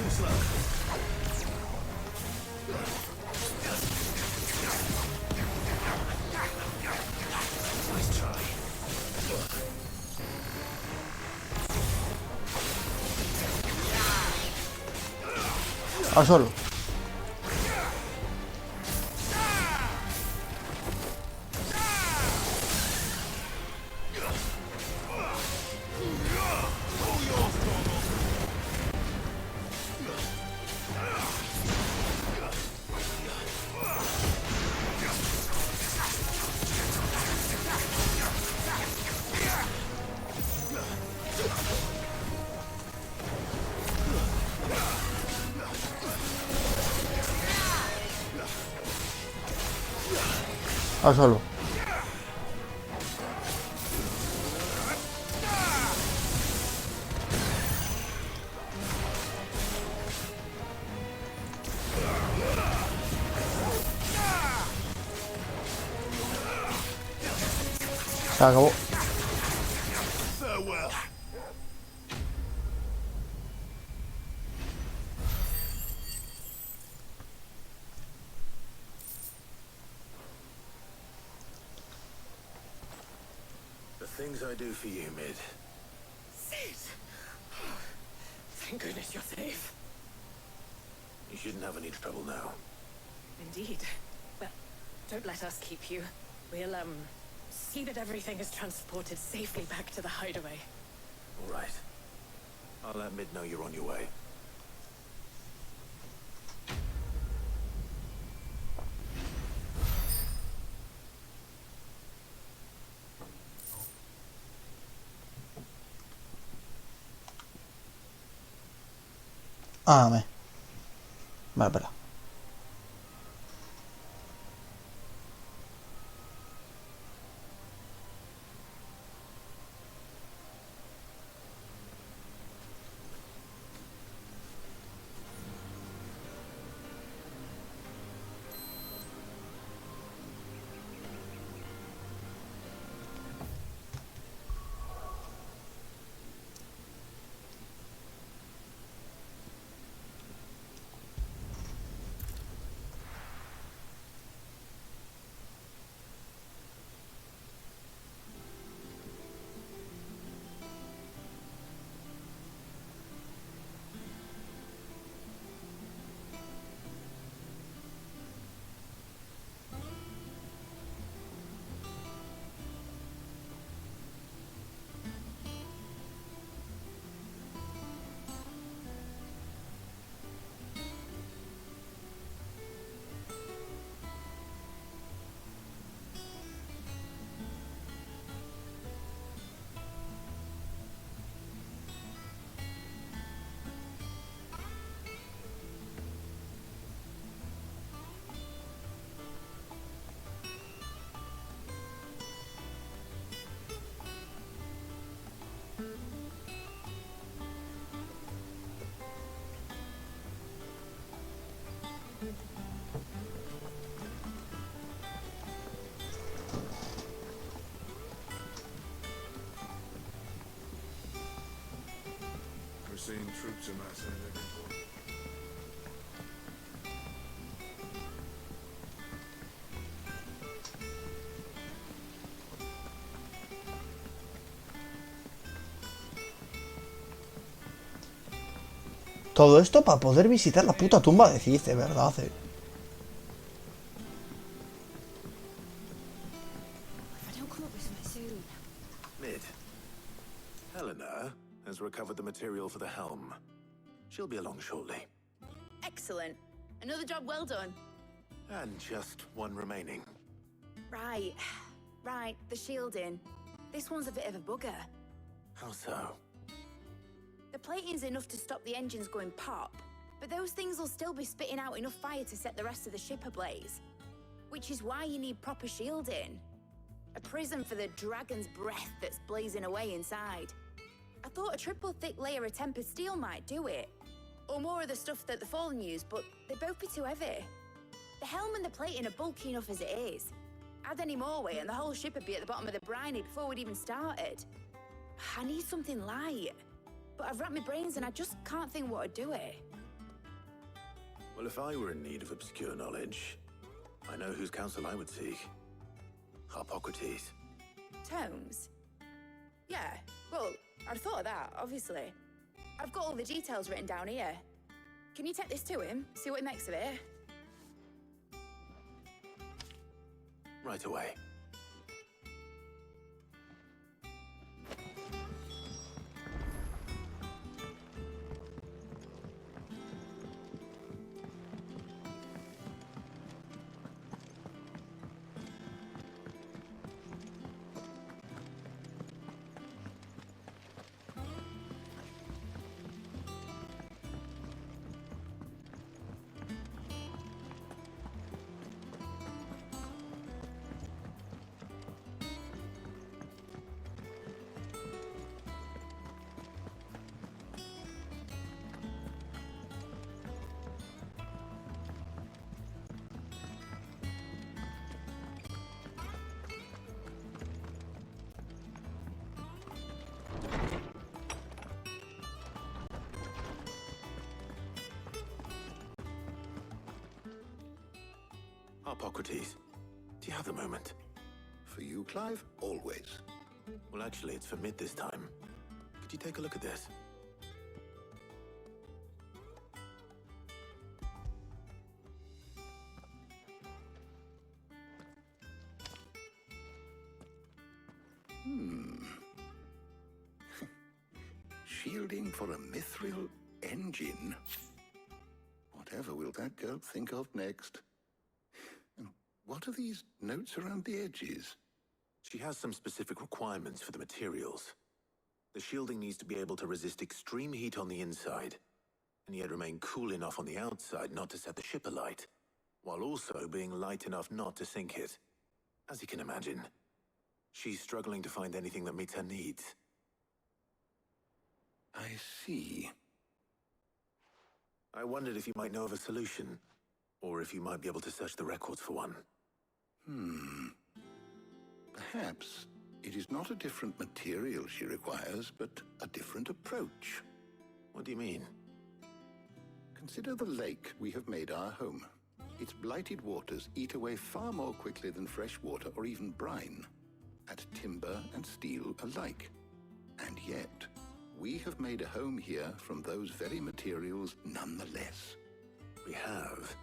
Too slow. Nice try. Al solo. Al solo. Se acabó. Farewell. The things I do for you, Mid. Sid! Thank goodness you're safe. You shouldn't have any trouble now. Indeed. Well, don't let us keep you. We'll, see that everything is transported safely back to the hideaway. All right. I'll let Mid know you're on your way. Ah, me. Vale, espera. We're seeing troops amassing at every point. Todo esto para poder visitar la puta tumba de Cid, de verdad. If I don't come up with something soon. Mid. Helena has recovered the material for the helm. She'll be along shortly. Excellent. Another job well done. And just one remaining. Right. Right, the shielding. This one's a bit of a bugger. How so? The plating's enough to stop the engines going pop, but those things will still be spitting out enough fire to set the rest of the ship ablaze. Which is why you need proper shielding. A prison for the dragon's breath that's blazing away inside. I thought a triple thick layer of tempered steel might do it. Or more of the stuff that the Fallen use, but they'd both be too heavy. The helm and the plating are bulky enough as it is. Add any more weight and the whole ship would be at the bottom of the briny before we'd even started. I need something light. But I've racked my brains and I just can't think what would do it. Well, if I were in need of obscure knowledge, I know whose counsel I would seek. Hippocrates. Tomes? Yeah, well, I'd thought of that, obviously. I've got all the details written down here. Can you take this to him, see what he makes of it? Right away. Hippocrates, do you have a moment? For you, Clive? Always. Well, actually, it's for mid this time. Could you take a look at this? Shielding for a mithril engine. Whatever will that girl think of next? And what are these notes around the edges? She has some specific requirements for the materials. The shielding needs to be able to resist extreme heat on the inside, and yet remain cool enough on the outside not to set the ship alight, while also being light enough not to sink it. As you can imagine, she's struggling to find anything that meets her needs. I see. I wondered if you might know of a solution, or if you might be able to search the records for one. Perhaps it is not a different material she requires, but a different approach. What do you mean? Consider the lake we have made our home. Its blighted waters eat away far more quickly than fresh water or even brine, at timber and steel alike. And yet, we have made a home here from those very materials nonetheless. We have.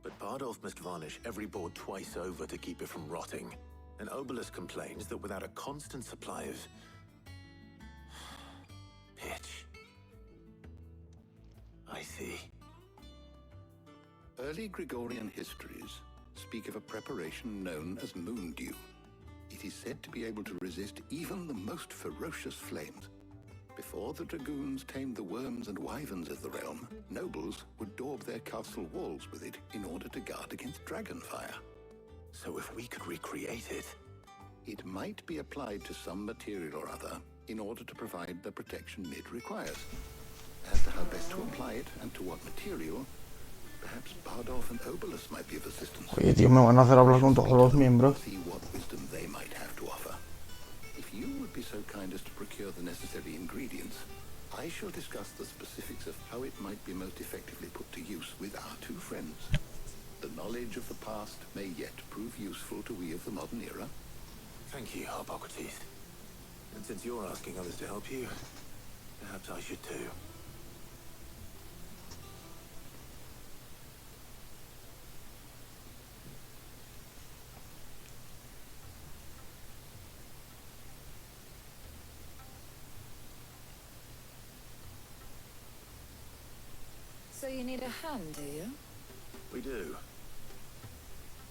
But Bardolph must varnish every board twice over to keep it from rotting. And Obelus complains that without a constant supply of pitch. I see. Early Gregorian histories speak of a preparation known as moon dew. It is said to be able to resist even the most ferocious flames. Before the dragoons tamed the worms and wyverns of the realm, nobles would daub their castle walls with it in order to guard against dragonfire. So if we could recreate it... It might be applied to some material or other in order to provide the protection Mid requires. As to how best to apply it and to what material, perhaps Bardolph and Obelus might be of assistance. Oye, tío, me van a hacer hablar con todos los miembros. See what wisdom they might have to offer. If you would be so kind as to procure the necessary ingredients, I shall discuss the specifics of how it might be most effectively put to use with our two friends. The knowledge of the past may yet prove useful to we of the modern era. Thank you, Hippocrates. And since you're asking others to help you, perhaps I should too. So you need a hand, do you? We do.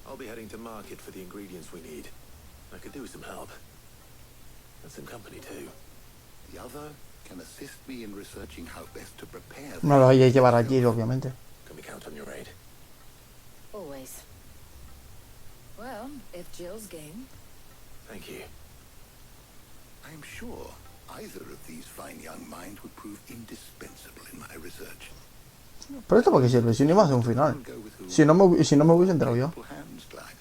I'll be heading to market for the ingredients we need. I could do with some help. And some company too. The other can assist me in researching how best to prepare. No lo hay que llevar allí, obviamente. Can we count on your aid? Always. Well, if Jill's game. Thank you. I am sure either of these fine young minds would prove indispensable in my research. Pero esto para qué sirve, si no iba a hacer un final. Si no me hubiese enterado yo. Hands, Clive.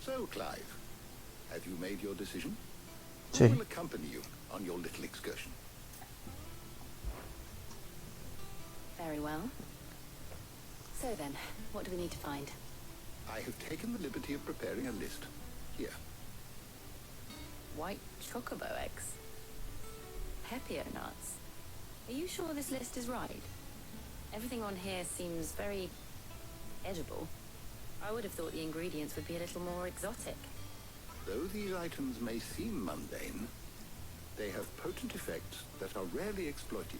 So, Clive, have you made your decision? Sí. Who will accompany you on your little excursion? Very well. So then, what do we need to find? I have taken the liberty of preparing a list. Here. White chocobo eggs. Pepio nuts. Are you sure this list is right? Everything on here seems very edible. I would have thought the ingredients would be a little more exotic. Though these items may seem mundane, they have potent effects that are rarely exploited,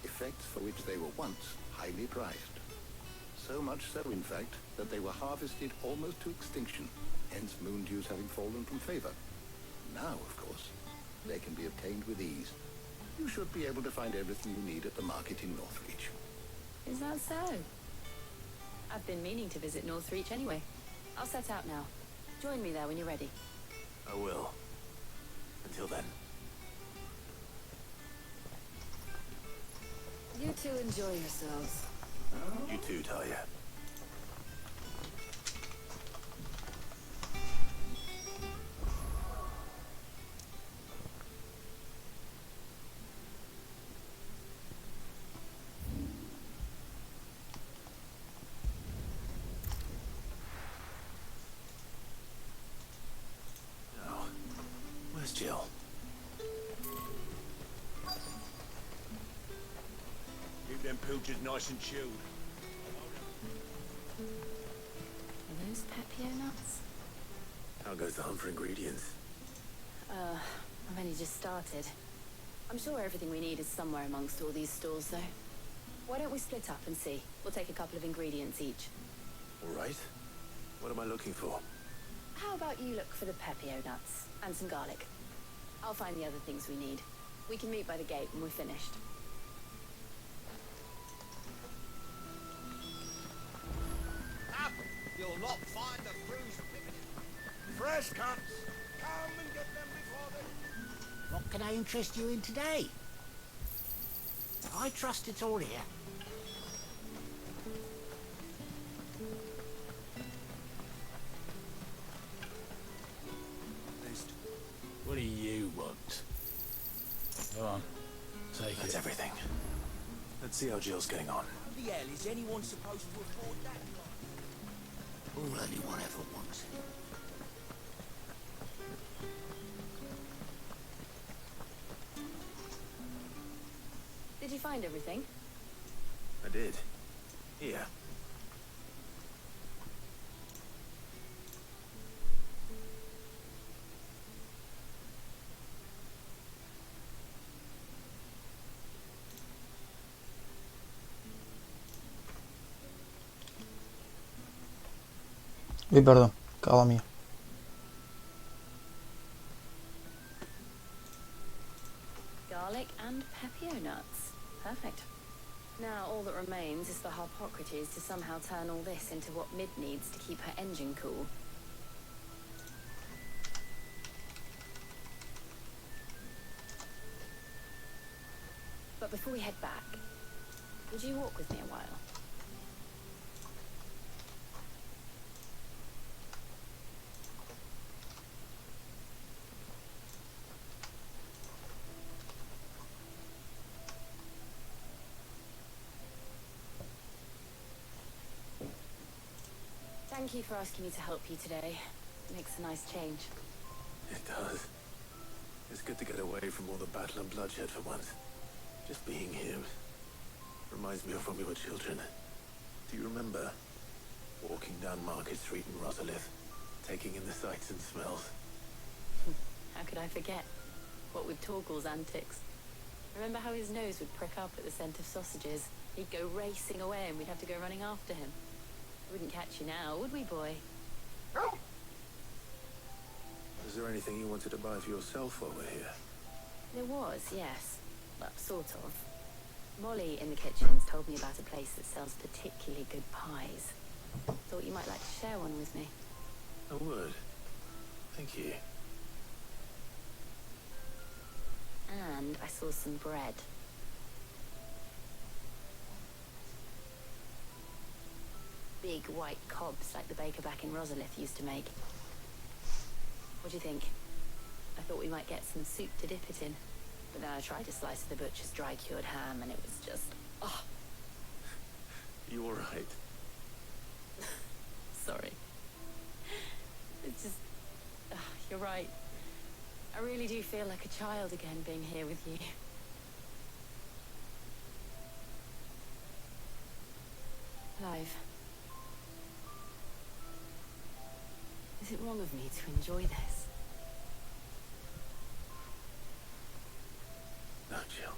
effects for which they were once highly prized. So much so, in fact, that they were harvested almost to extinction, hence moon dews having fallen from favor. Now, of course, they can be obtained with ease. You should be able to find everything you need at the market in Northreach. Is that so? I've been meaning to visit Northreach anyway. I'll set out now. Join me there when you're ready. I will. Until then. You two enjoy yourselves. You too, Talia. Now, where's Jill? Keep them pilchers nice and chilled. Are those Pepio nuts? How goes the hunt for ingredients? I've only just started. I'm sure everything we need is somewhere amongst all these stalls, though. Why don't we split up and see? We'll take a couple of ingredients each. All right. What am I looking for? How about you look for the Pepio nuts and some garlic? I'll find the other things we need. We can meet by the gate when we're finished. Up! You'll not find the bruised pickety. Fresh cuts! Come and get them before they... What can I interest you in today? I trust it's all here. What do you want? Go on, take That's it. everything. Let's see how Jill's getting on. How the hell is anyone supposed to afford that? All anyone ever wants. Did you find everything? I did. Here. Uy, perdón, cago mía. Garlic and Pepio nuts. Perfect. Now all that remains is for Harpocrates to somehow turn all this into what Mid needs to keep her engine cool. But before we head back, would you walk with me a while? Thank you for asking me to help you today. It makes a nice change. It does. It's good to get away from all the battle and bloodshed for once. Just being here reminds me of when we were children. Do you remember walking down Market Street in Rosalith, taking in the sights and smells? How could I forget? What with Torgal's antics. Remember how his nose would prick up at the scent of sausages, He'd go racing away and we'd have to go running after him. Wouldn't catch you now, would we, boy? Is there anything you wanted to buy for yourself while we're here? There was, yes. Well, sort of. Molly in the kitchens told me about a place that sells particularly good pies. Thought you might like to share one with me. I would. Thank you. And I saw some bread. Big white cobs like the baker back in Rosalith used to make. What do you think? I thought we might get some soup to dip it in. But then I tried a slice of the butcher's dry-cured ham and it was just... oh. You all right? Sorry. It's just... you're right. I really do feel like a child again being here with you. Clive. Is it wrong of me to enjoy this? No, Jill.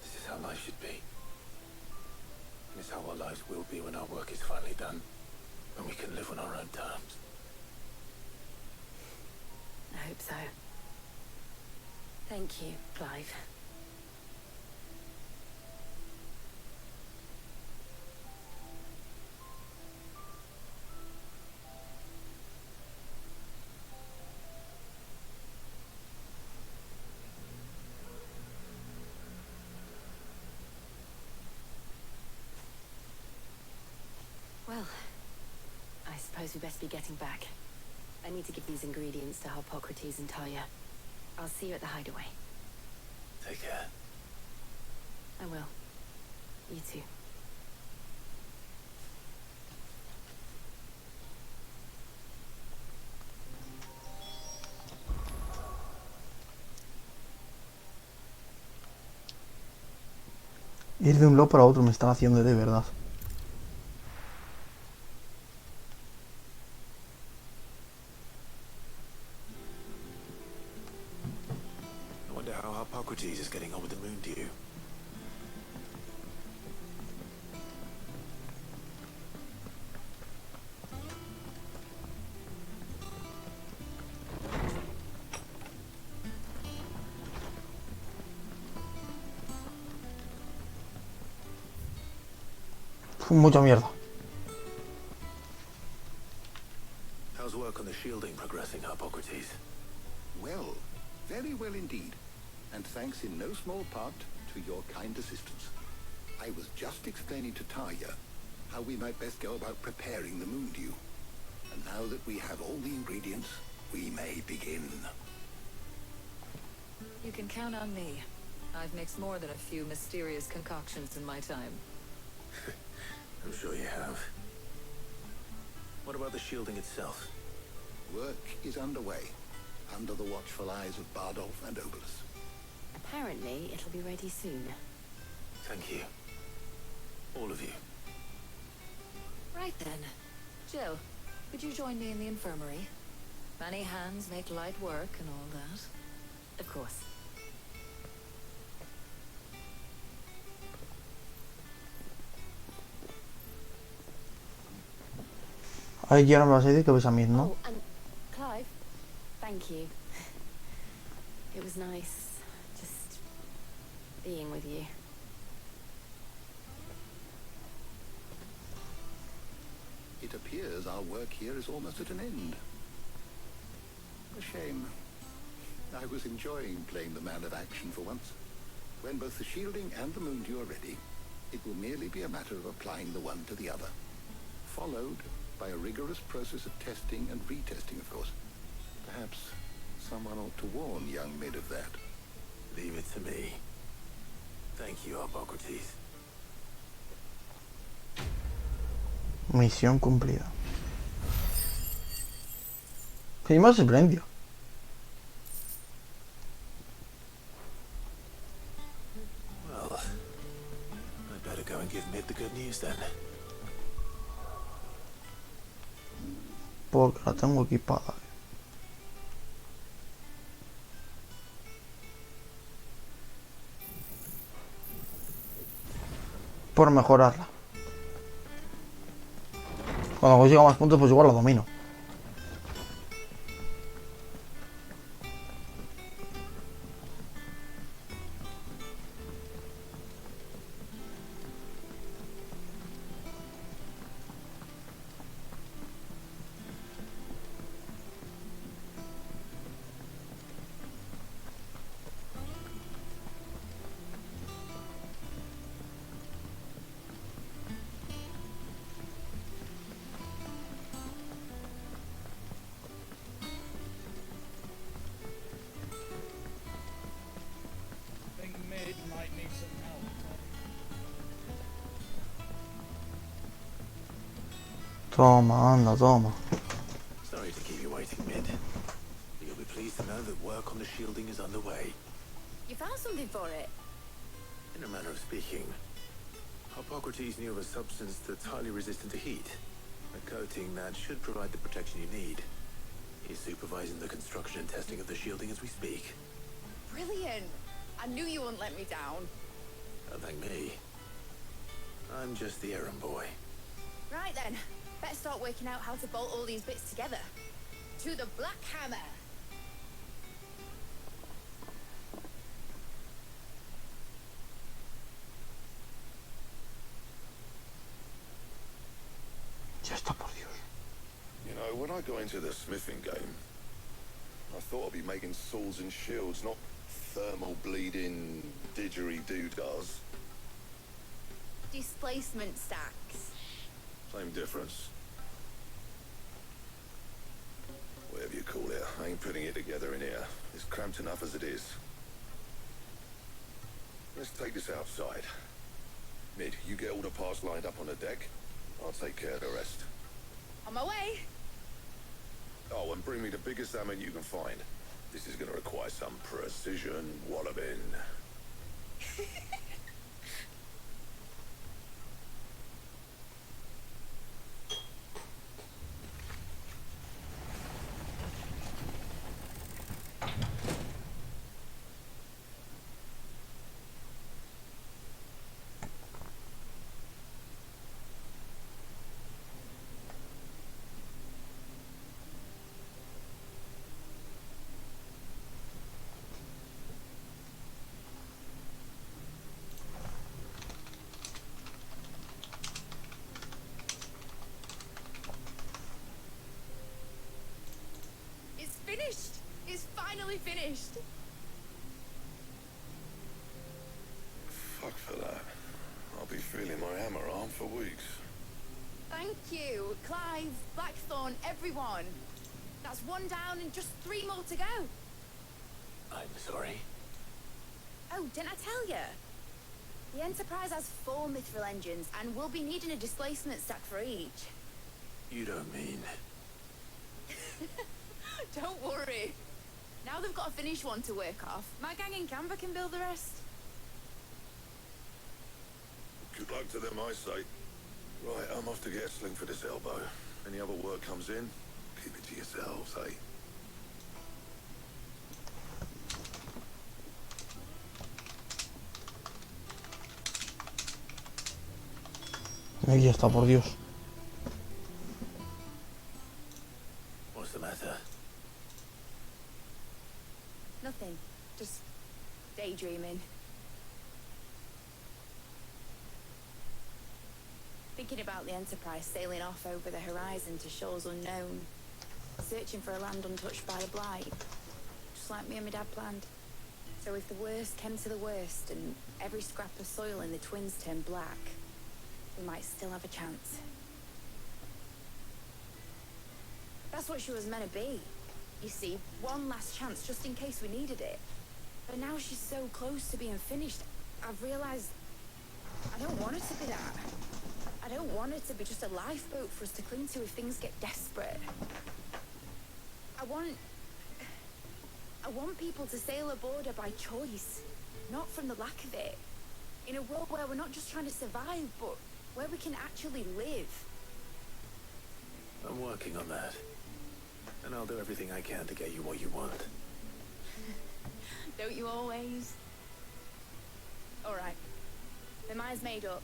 This is how life should be. And it's how our lives will be when our work is finally done. And we can live on our own terms. I hope so. Thank you, Clive. Well, I suppose we best be getting back. I need to give these ingredients to Harpocrates and Talia. I'll see you at the hideaway. Take care. I will. You too. Ir de un lado para otro me están haciendo de verdad. I wonder how Harpocrates is getting on with the moon dew. Mucha mierda. How's work on the shielding progressing, Harpocrates? Well, very well indeed. And thanks in no small part to your kind assistance. I was just explaining to Talia how we might best go about preparing the moon dew. And now that we have all the ingredients, we may begin. You can count on me. I've mixed more than a few mysterious concoctions in my time. I'm sure you have. What about the shielding itself? Work is underway, under the watchful eyes of Bardolph and Obolus. Apparently, it'll be ready soon. Thank you. All of you. Right then. Jill, could you join me in the infirmary? Many hands make light work and all that. Of course. Ahí ya no me vas a decir que ves a mí, ¿no? Oh, and Clive, thank you. It was nice, just being with you. It appears our work here is almost at an end. A shame. I was enjoying playing the man of action for once. When both the shielding and the moon dew are ready, it will merely be a matter of applying the one to the other. Followed by a rigorous process of testing and retesting, of course. Perhaps someone ought to warn young Mid of that. Leave it to me. Thank you, Harpocrates. Misión cumplida. Sí, más espléndido. Well, I'd better go and give Mid the good news then. Porque la tengo equipada. por mejorarla. Cuando consiga más puntos, pues igual la domino. Think Mid might need some help. Toma, anda, toma. Sorry to keep you waiting, Mid. You'll be pleased to know that work on the shielding is underway. You found something for it? In a manner of speaking, Hippocrates knew of a substance that's highly resistant to heat. A coating that should provide the protection you need. He's supervising the construction and testing of the shielding as we speak. Brilliant. I knew you wouldn't let me down. Don't thank me. I'm just the errand boy. Right then. Better start working out how to bolt all these bits together. To the Black Hammer. Ya está, por Dios. You know, when I got into the smithing game, I thought I'd be making swords and shields, not thermal bleeding didgeridoo-does. Displacement stacks. Same difference. Whatever you call it, I ain't putting it together in here. It's cramped enough as it is. Let's take this outside. Mid, you get all the parts lined up on the deck. I'll take care of the rest. On my way. Oh, and bring me the biggest salmon you can find. This is gonna require some precision walloping. It's finished. It's finally finished. Fuck for that. I'll be feeling my hammer arm for weeks. Thank you, Clive, Blackthorn, everyone. That's one down and just 3 more to go. I'm sorry. Oh, didn't I tell you? The Enterprise has 4 mithril engines and we'll be needing a displacement stack for each. You don't mean... Don't worry. Now they've got a finished one to work off. My gang in Canva can build the rest. Good luck to them, I say. Right, I'm off to get a sling for this elbow. Any other work comes in, keep it to yourselves, eh? Ahí está, por Dios. What's the matter? Nothing. Just daydreaming. Thinking about the Enterprise sailing off over the horizon to shores unknown. Searching for a land untouched by the Blight. Just like me and my dad planned. So if the worst came to the worst and every scrap of soil in the Twins turned black, we might still have a chance. That's what she was meant to be. You see, one last chance just in case we needed it. But now she's so close to being finished, I've realized I don't want it to be that. I don't want it to be just a lifeboat for us to cling to if things get desperate. I want people to sail aboard her by choice, not from the lack of it. In a world where we're not just trying to survive, but where we can actually live. I'm working on that. And I'll do everything I can to get you what you want. Don't you always? All right. The mind's made up.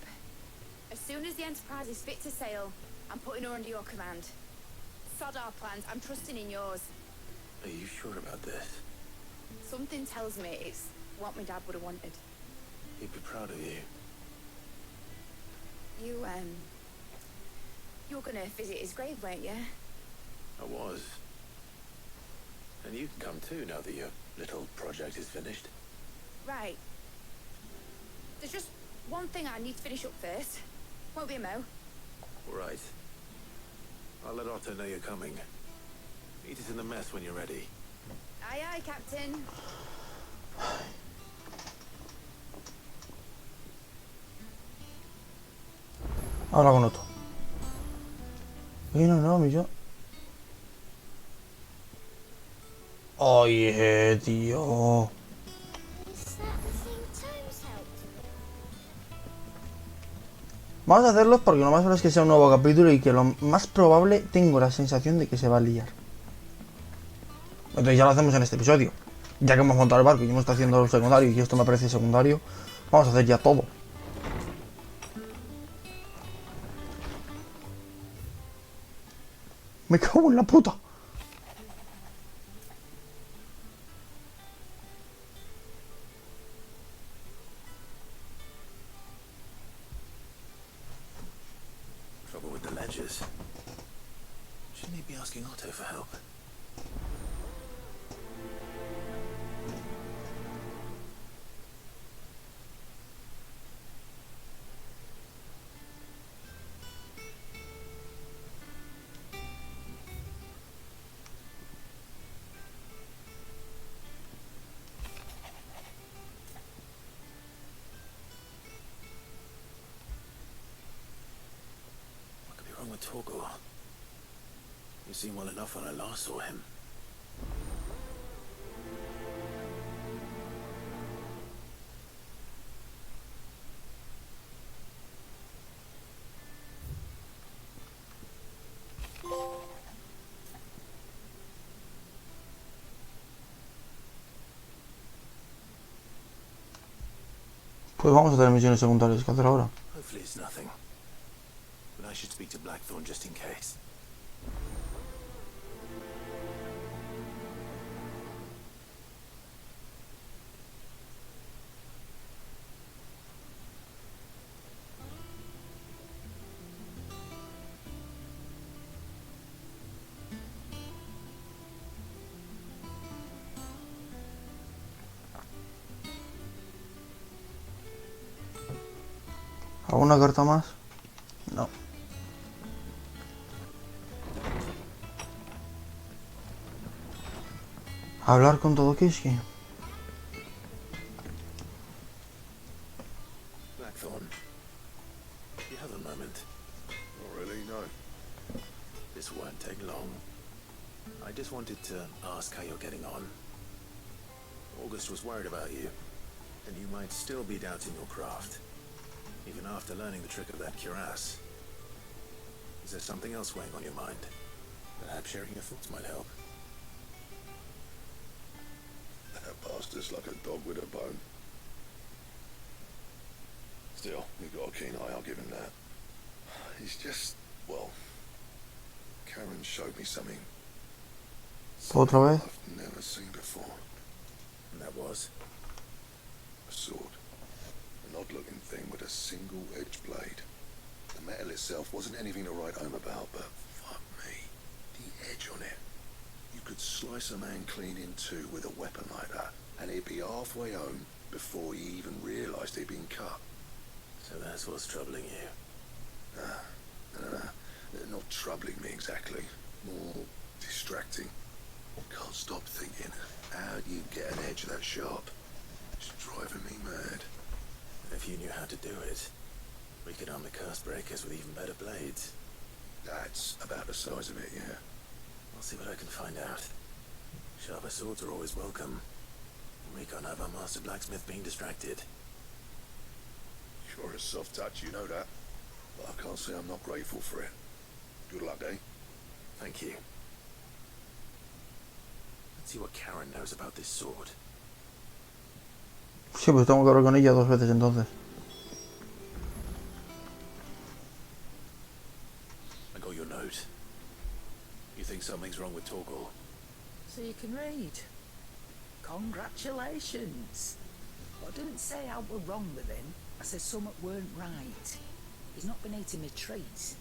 As soon as the Enterprise is fit to sail, I'm putting her under your command. Sod our plans, I'm trusting in yours. Are you sure about this? Something tells me it's what my dad would have wanted. He'd be proud of you. You were gonna visit his grave, weren't you? I was. And you can come too now that your little project is finished. Right. There's just one thing I need to finish up first. Won't be a mo. All right. I'll let Otto know you're coming. Meet us in the mess when you're ready. Aye, aye, Captain. Habla con Otto. No, yo. Oye, tío. Vamos a hacerlos porque lo más probable es que sea un nuevo capítulo y que lo más probable tengo la sensación de que se va a liar. Entonces ya lo hacemos en este episodio. Ya que hemos montado el barco y hemos estado haciendo lo secundario y esto me parece secundario, vamos a hacer ya todo. Me cago en la puta. Trouble with the ledgers. Shouldn't he be asking Otto for help? With Torgor. You seemed well enough when I last saw him. Pues vamos a tener misiones secundarias que hacer ahora. Hopefully it's nothing. But I should speak to Blackthorn just in case. ¿Alguna carta más? No. Hablar con Todokiski. Blackthorn, you have a moment? Not really, no. This won't take long. I just wanted to ask how you're getting on. August was worried about you, and you might still be doubting your craft, even after learning the trick of that cuirass. Is there something else weighing on your mind? Perhaps sharing your thoughts might help. That bastard's like a dog with a bone. Still, he's got a keen eye, I'll give him that. He's just, well, Karen showed me something ¿Otra vez? I've never seen before. And that was? A sword. An odd-looking thing with a single-edged blade. The metal itself wasn't anything to write home about, but fuck me, the edge on it. You could slice a man clean in two with a weapon like that, and he'd be halfway home before he even realised he'd been cut. So that's what's troubling you? Not troubling me exactly. More distracting. Can't stop thinking, how do you get an edge that sharp? It's driving me mad. If you knew how to do it, we could arm the curse breakers with even better blades. That's about the size of it, yeah. I'll see what I can find out. Sharper swords are always welcome. We can't have our master blacksmith being distracted. You're a soft touch, you know that. But I can't say I'm not grateful for it. Good luck, eh? Thank you. Let's see what Karen knows about this sword. Sí, pues tengo que hablar con ella 2 veces entonces. note. You think something's wrong with Torgal? So you can read. Congratulations. But I didn't say I were wrong with him. I said something weren't right. He's not been eating me treats.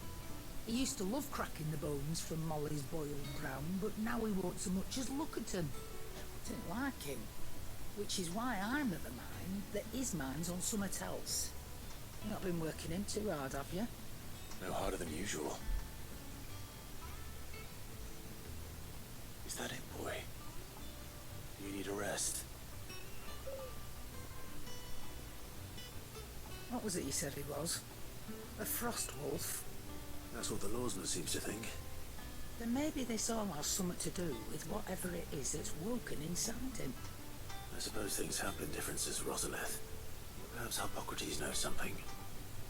He used to love cracking the bones from Molly's boiled brown, but now he won't so much as look at 'em. Didn't like him. Which is why I'm of the mind that his mind's on something else. You've not been working him too hard, have you? No harder than usual. Is that it, boy? You need a rest. What was it you said he was? A frost wolf? That's what the Lawsman seems to think. Then maybe this all has something to do with whatever it is that's woken inside him. I suppose things have been different since Rosalith. Perhaps Hippocrates knows something.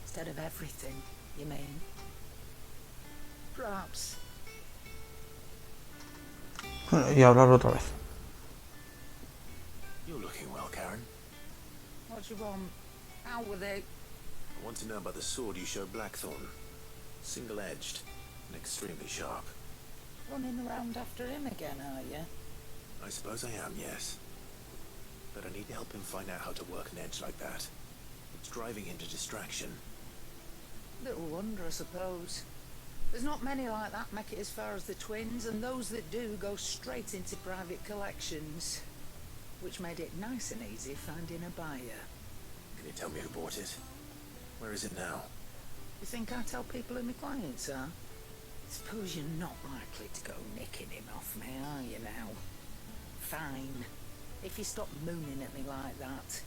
Instead of everything, you mean? Perhaps. Y hablar otra vez. You're looking well, Karen. What do you want? Out with it. I want to know about the sword you showed Blackthorn. Single-edged and extremely sharp. Running around after him again, are you? I suppose I am, yes. But I need to help him find out how to work an edge like that. It's driving him to distraction. Little wonder, I suppose. There's not many like that make it as far as the twins, and those that do go straight into private collections. Which made it nice and easy finding a buyer. Can you tell me who bought it? Where is it now? You think I tell people who my clients are? Suppose you're not likely to go nicking him off me, are you now? Fine. If you stop mooning at me like that.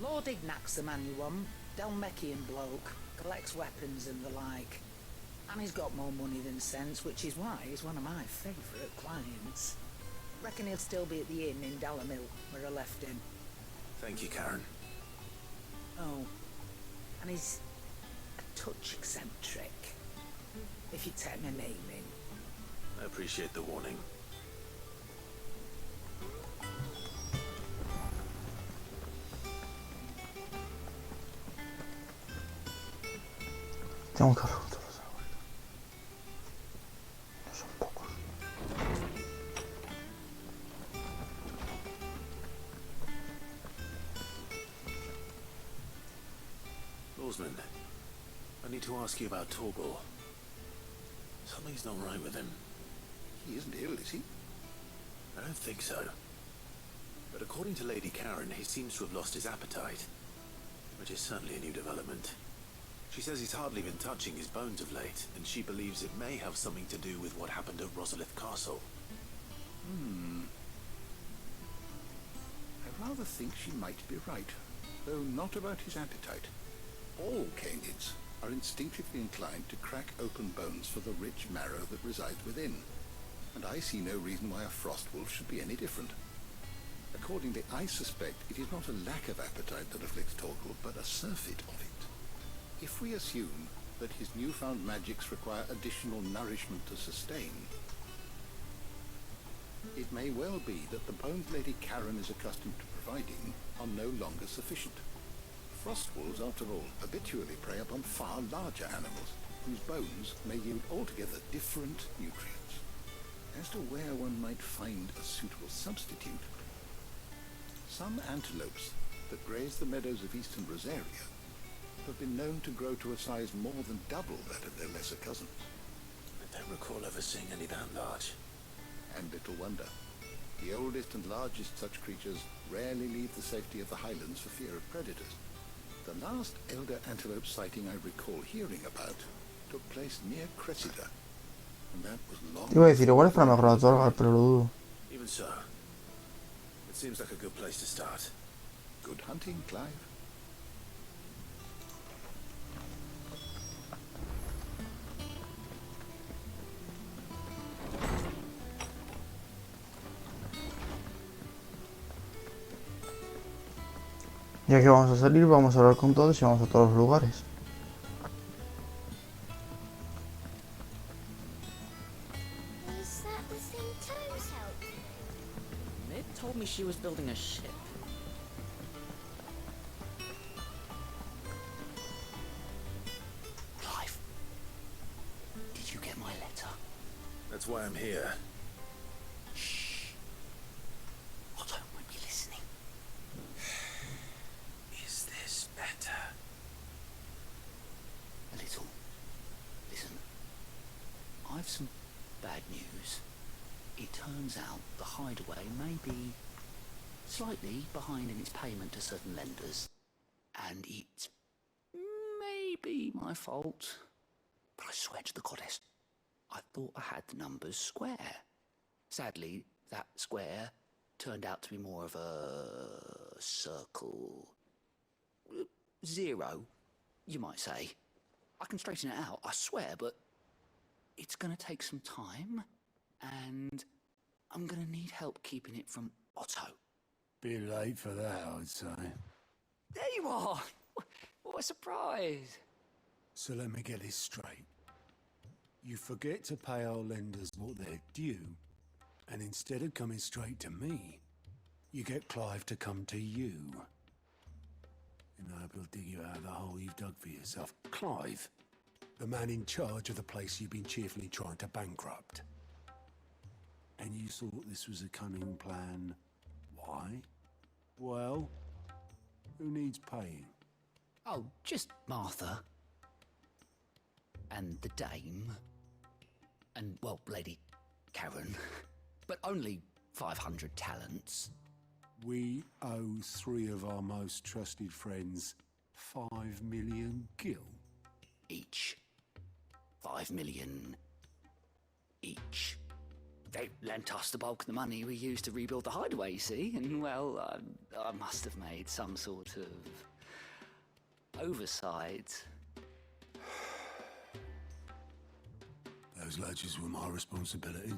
Lord Ignac's the man you want. Dalmekian bloke. Collects weapons and the like. And he's got more money than sense, which is why he's one of my favourite clients. Reckon he'll still be at the inn in Dalamil, where I left him. Thank you, Karen. Oh, and he's a touch eccentric, if you take my meaning. I appreciate the warning. Tengo que recortar los árboles. No son pocos. Lawsman, I need to ask you about Torgal. Something's not right with him. He isn't ill, is he? I don't think so. But according to Lady Karen, he seems to have lost his appetite. Which is certainly a new development. She says he's hardly been touching his bones of late, and she believes it may have something to do with what happened at Rosalith Castle. I rather think she might be right, though not about his appetite. All canids are instinctively inclined to crack open bones for the rich marrow that resides within, and I see no reason why a frost wolf should be any different. Accordingly, I suspect it is not a lack of appetite that afflicts Torgal, but a surfeit of it. If we assume that his newfound magics require additional nourishment to sustain, it may well be that the bones Lady Karen is accustomed to providing are no longer sufficient. Frost wolves, after all, habitually prey upon far larger animals, whose bones may yield altogether different nutrients. As to where one might find a suitable substitute, some antelopes that graze the meadows of eastern Rosaria have been known to grow to a size more than double that of their lesser cousins. I don't recall ever seeing any that large. And little wonder. The oldest and largest such creatures rarely leave the safety of the highlands for fear of predators. The last elder antelope sighting I recall hearing about took place near Cressida, and that was long. Iba a decir, igual es para mejorar el Torgal, pero lo dudo. Even so, it seems like a good place to start. Good hunting, Clive. Ya que vamos a salir, vamos a hablar con todos y vamos a todos los lugares. Is that the thing Toes helped? Mid told me she was building a ship. Clive, did you get my That's why I'm here. Shh. Otto won't be listening. Is this better? A little. Listen. I've some bad news. It turns out the hideaway may be slightly behind in its payment to certain lenders. And it may be my fault. But I swear to the goddess, I thought I had the numbers square. Sadly, that square turned out to be more of a circle. 0, you might say. I can straighten it out, I swear, but it's gonna take some time, and I'm gonna need help keeping it from Otto. Bit late for that, I'd say. There you are! What a surprise! So let me get this straight. You forget to pay our lenders what they're due, and instead of coming straight to me, you get Clive to come to you. And I hope he'll dig you out of the hole you've dug for yourself. Clive, the man in charge of the place you've been cheerfully trying to bankrupt. And you thought this was a cunning plan. Why? Well, who needs paying? Oh, just Martha. And the dame. And, well, Lady Karen. But only 500 talents. We owe 3 of our most trusted friends 5 million gil. Each. 5 million each. They lent us the bulk of the money we used to rebuild the hideaway, you see? And, well, I must have made some sort of oversight. Those ledgers were my responsibility.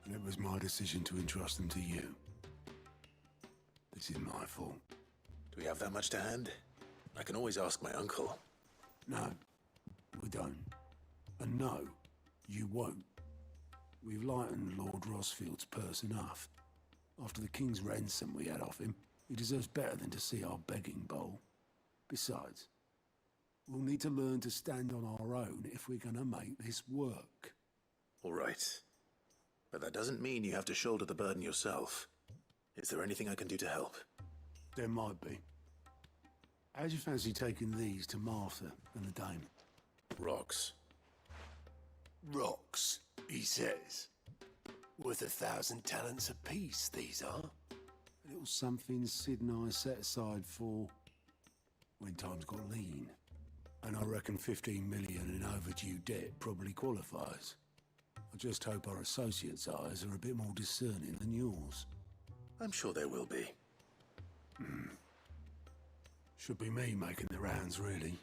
And it was my decision to entrust them to you. This is my fault. Do we have that much to hand? I can always ask my uncle. No, we don't. And no, you won't. We've lightened Lord Rosfield's purse enough. After the king's ransom we had off him, he deserves better than to see our begging bowl. Besides, we'll need to learn to stand on our own if we're gonna make this work. All right. But that doesn't mean you have to shoulder the burden yourself. Is there anything I can do to help? There might be. How'd you fancy taking these to Martha and the dame? Rocks. Rocks, he says. Worth 1,000 talents apiece, these are. A little something Sid and I set aside for when times got lean. And I reckon 15 million in overdue debt probably qualifies. I just hope our associates' eyes are a bit more discerning than yours. I'm sure there will be. Should be me making the rounds, really.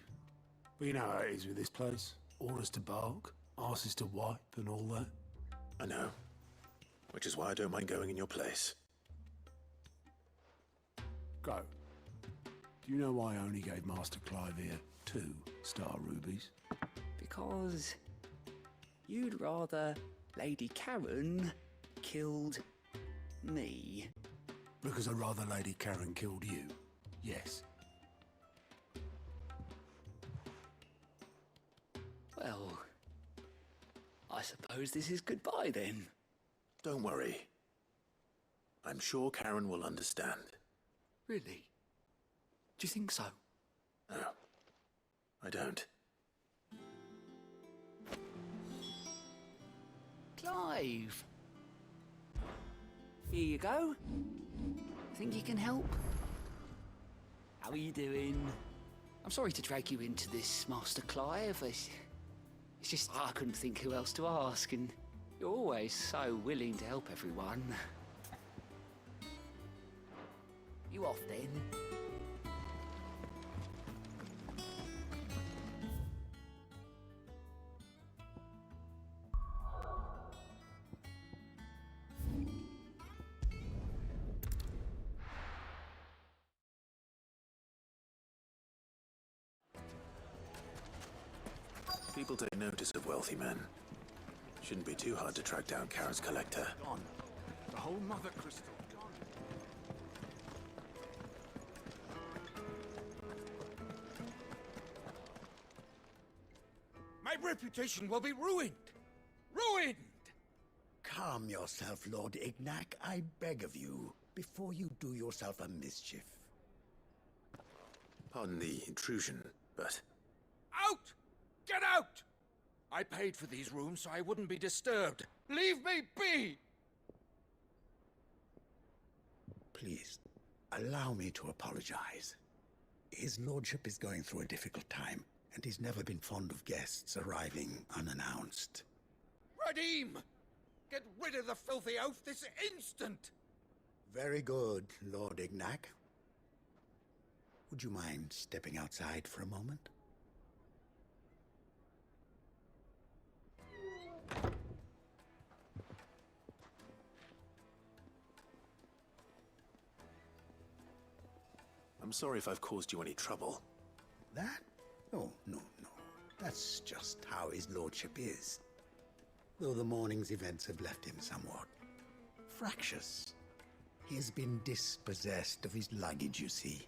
But you know how it is with this place. Orders to bark, asses to wipe, and all that. I know. Which is why I don't mind going in your place. Go. Do you know why I only gave Master Clive here 2 star rubies? Because you'd rather Lady Karen killed me. Because I'd rather Lady Karen killed you. Yes. Well, I suppose this is goodbye then. Don't worry. I'm sure Karen will understand. Really? Do you think so? No, I don't. Clive! Here you go. Think you can help? How are you doing? I'm sorry to drag you into this, Master Clive. It's just I couldn't think who else to ask, and you're always so willing to help everyone. You off then? People take notice of wealthy men. Shouldn't be too hard to track down Karen's collector. Gone. The whole mother crystal gone. My reputation will be ruined! Ruined! calm yourself, Lord Ignac, I beg of you, before you do yourself a mischief. Pardon the intrusion, but... Out! Get out! I paid for these rooms so I wouldn't be disturbed. Leave me be! Please, allow me to apologize. His lordship is going through a difficult time, and he's never been fond of guests arriving unannounced. Radim! Get rid of the filthy oaf this instant! Very good, Lord Ignac. Would you mind stepping outside for a moment? I'm sorry if I've caused you any trouble. That? Oh, no. That's just how his lordship is. Though the morning's events have left him somewhat fractious. He has been dispossessed of his luggage, you see.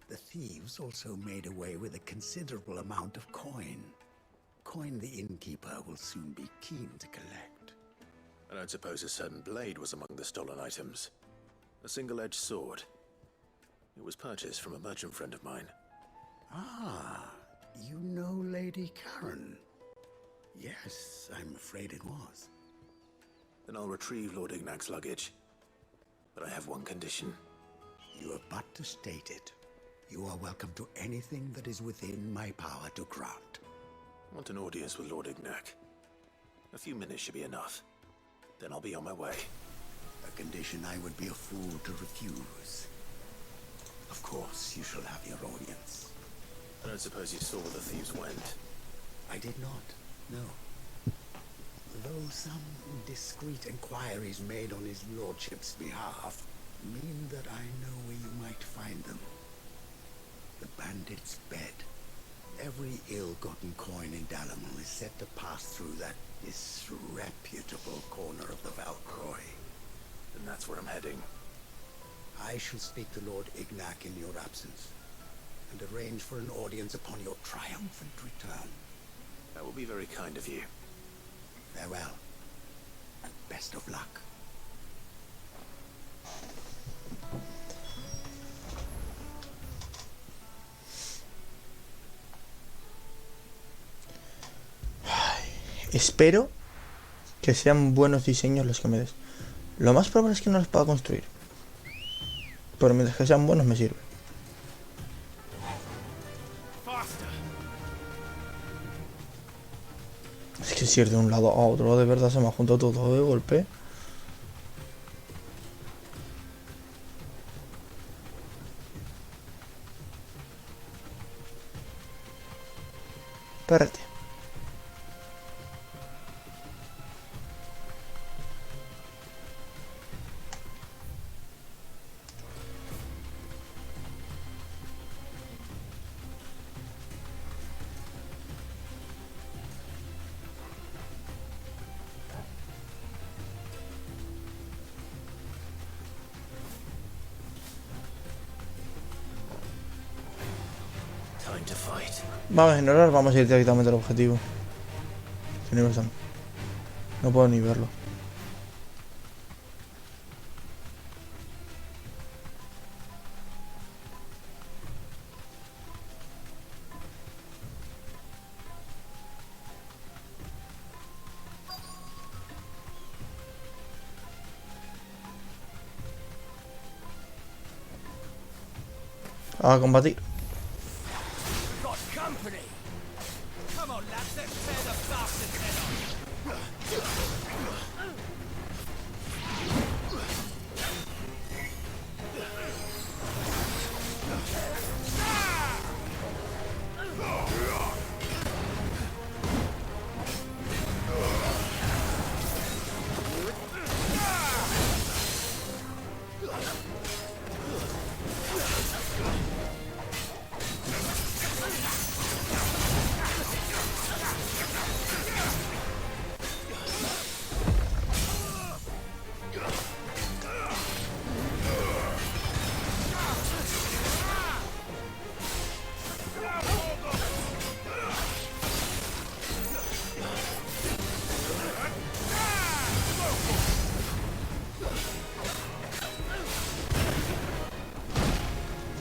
The thieves also made away with a considerable amount of coin. Coin the innkeeper will soon be keen to collect. I don't suppose a certain blade was among the stolen items. A single-edged sword. It was purchased from a merchant friend of mine. Ah, you know Lady Karen? Yes, I'm afraid it was. Then I'll retrieve Lord Ignac's luggage. But I have one condition. You have but to state it. You are welcome to anything that is within my power to grant. I want an audience with Lord Ignac. A few minutes should be enough. Then I'll be on my way. A condition I would be a fool to refuse. Of course, you shall have your audience. I don't suppose you saw where the thieves went. I did not, no. Though some discreet inquiries made on his lordship's behalf mean that I know where you might find them. The bandit's bed. Every ill-gotten coin in Dalamil is said to pass through that disreputable corner of the Valcroy. And that's where I'm heading. I shall speak to Lord Ignac in your absence, and arrange for an audience upon your triumphant return. That will be very kind of you. Farewell, and best of luck. Espero que sean buenos diseños los que me des. Lo más probable es que no los pueda construir, pero mientras que sean buenos me sirve. Es que si ir de un lado a otro, de verdad se me ha juntado todo de golpe. Espérate. Vamos a ignorar, vamos a ir directamente al objetivo. ¿Qué nivel están? No puedo ni verlo. A combatir.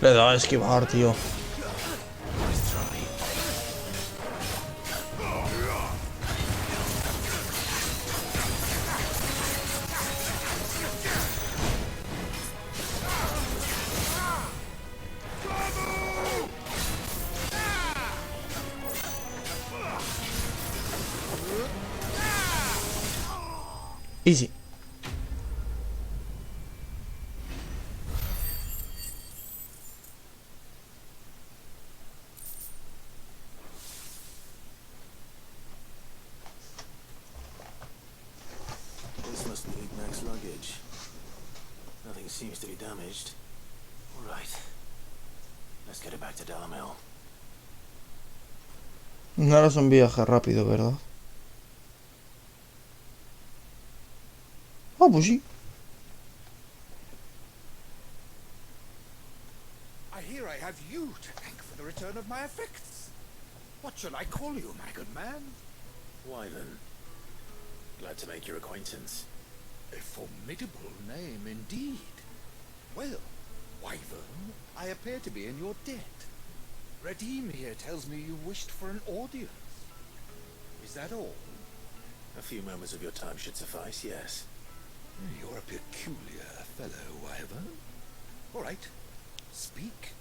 Le da a esquivar, tío. Easy. This must be Ignac's luggage. Nothing seems to be damaged. All right. Let's get it back to Dalamil. No es un viaje rápido, ¿verdad? Ah, pues sí. I hear I have you to thank for the return of my effects. What shall I call you, my good man? Wyvern. Glad to make your acquaintance. A formidable name indeed. Well, Wyvern, I appear to be in your debt. Radim here tells me you wished for an audience. Is that all? A few moments of your time should suffice, yes. You're a peculiar fellow, Wyvern. All right, speak.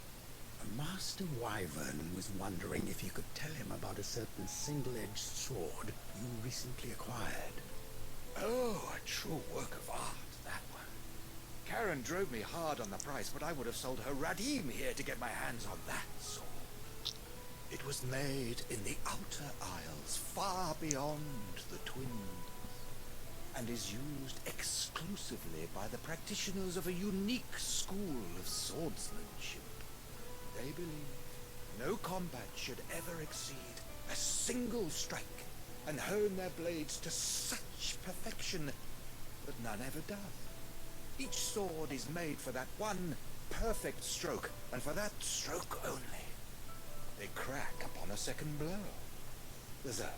Master Wyvern was wondering if you could tell him about a certain single-edged sword you recently acquired. Oh, a true work of art, that one. Karen drove me hard on the price, but I would have sold her Radim here to get my hands on that sword. It was made in the Outer Isles, far beyond the Twins, and is used exclusively by the practitioners of a unique school of swordsmanship. They believe no combat should ever exceed a single strike, and hone their blades to such perfection that none ever does. Each sword is made for that one perfect stroke, and for that stroke only. They crack upon a second blow. There's a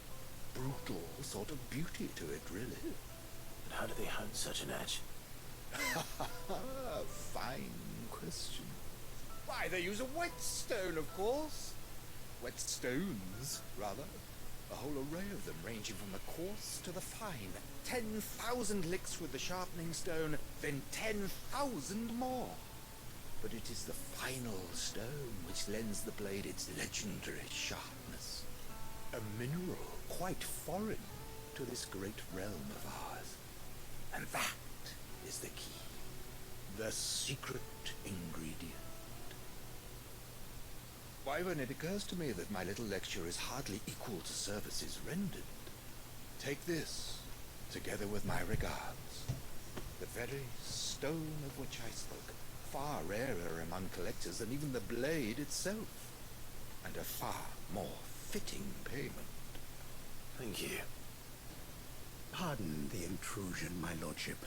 brutal sort of beauty to it, really. But how do they hone such an edge? Fine question. Why, they use a whetstone, of course. Whetstones, rather. A whole array of them, ranging from the coarse to the fine. 10,000 licks with the sharpening stone, then 10,000 more. But it is the final stone which lends the blade its legendary sharpness. A mineral quite foreign to this great realm of ours. And that is the key. The secret ingredient. Wyvern, it occurs to me that my little lecture is hardly equal to services rendered. Take this, together with my regards. The very stone of which I spoke, far rarer among collectors than even the blade itself, and a far more fitting payment. Thank you. Pardon the intrusion, my lordship.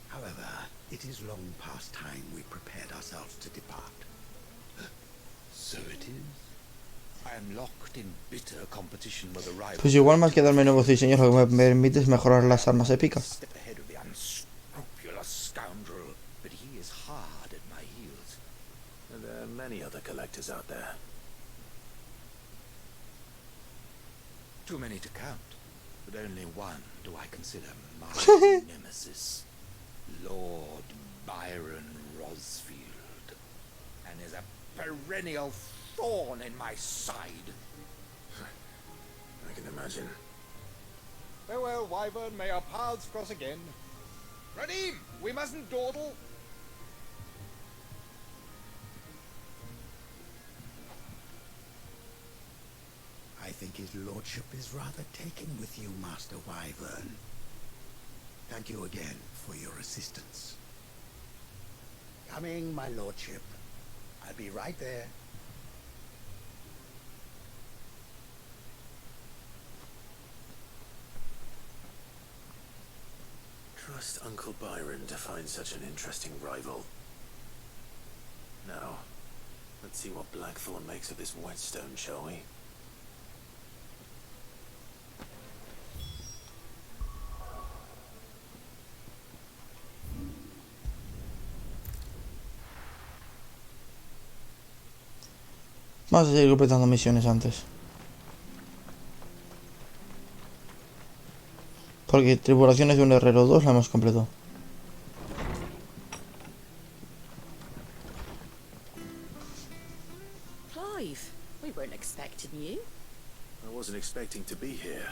However, it is long past time we prepared ourselves to depart. So it is. I am locked in bitter competition with a rival. Pues igual más que darme nuevos diseños, lo que me permite es mejorar las armas épicas. Step ahead of the unscrupulous scoundrel, but he is hard at my heels. And there are many other collectors out there. Too many to count, but only one do I consider my nemesis. Lord Byron Rosfield, and is a perennial thorn in my side. I can imagine. Farewell, Wyvern, may our paths cross again. Radim, we mustn't dawdle. I think his lordship is rather taken with you, Master Wyvern. Thank you again for your assistance. Coming, my lordship. I'll be right there. Trust Uncle Byron to find such an interesting rival. Now, let's see what Blackthorn makes of this whetstone, shall we? Vamos a seguir completando misiones antes. Porque tripulaciones de un herrero 2 la hemos completado. Clive, we weren't expecting you. I wasn't expecting to be here,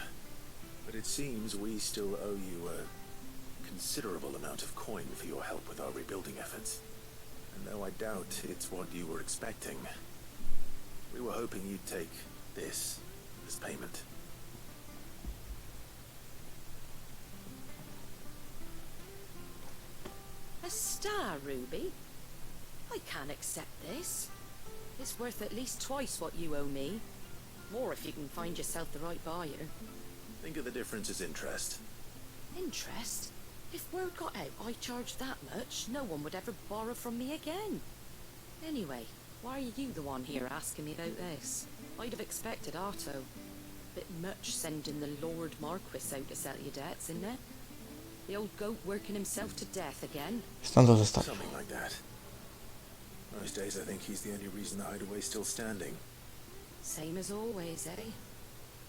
but it seems we still owe you a considerable amount of coin for your help with our rebuilding efforts. And though I doubt it's what you were expecting, we were hoping you'd take this as payment. A star ruby? I can't accept this. It's worth at least twice what you owe me. More if you can find yourself the right buyer. Think of the difference as interest. Interest? If word got out I charged that much, no one would ever borrow from me again. Anyway, why are you the one here asking me about this? I'd have expected Otto. Bit much sending the Lord Marquis out to settle your debts, isn't it? The old goat working himself to death again. Something like that. Most days I think he's the only reason the hideaway's still standing. Same as always, eh?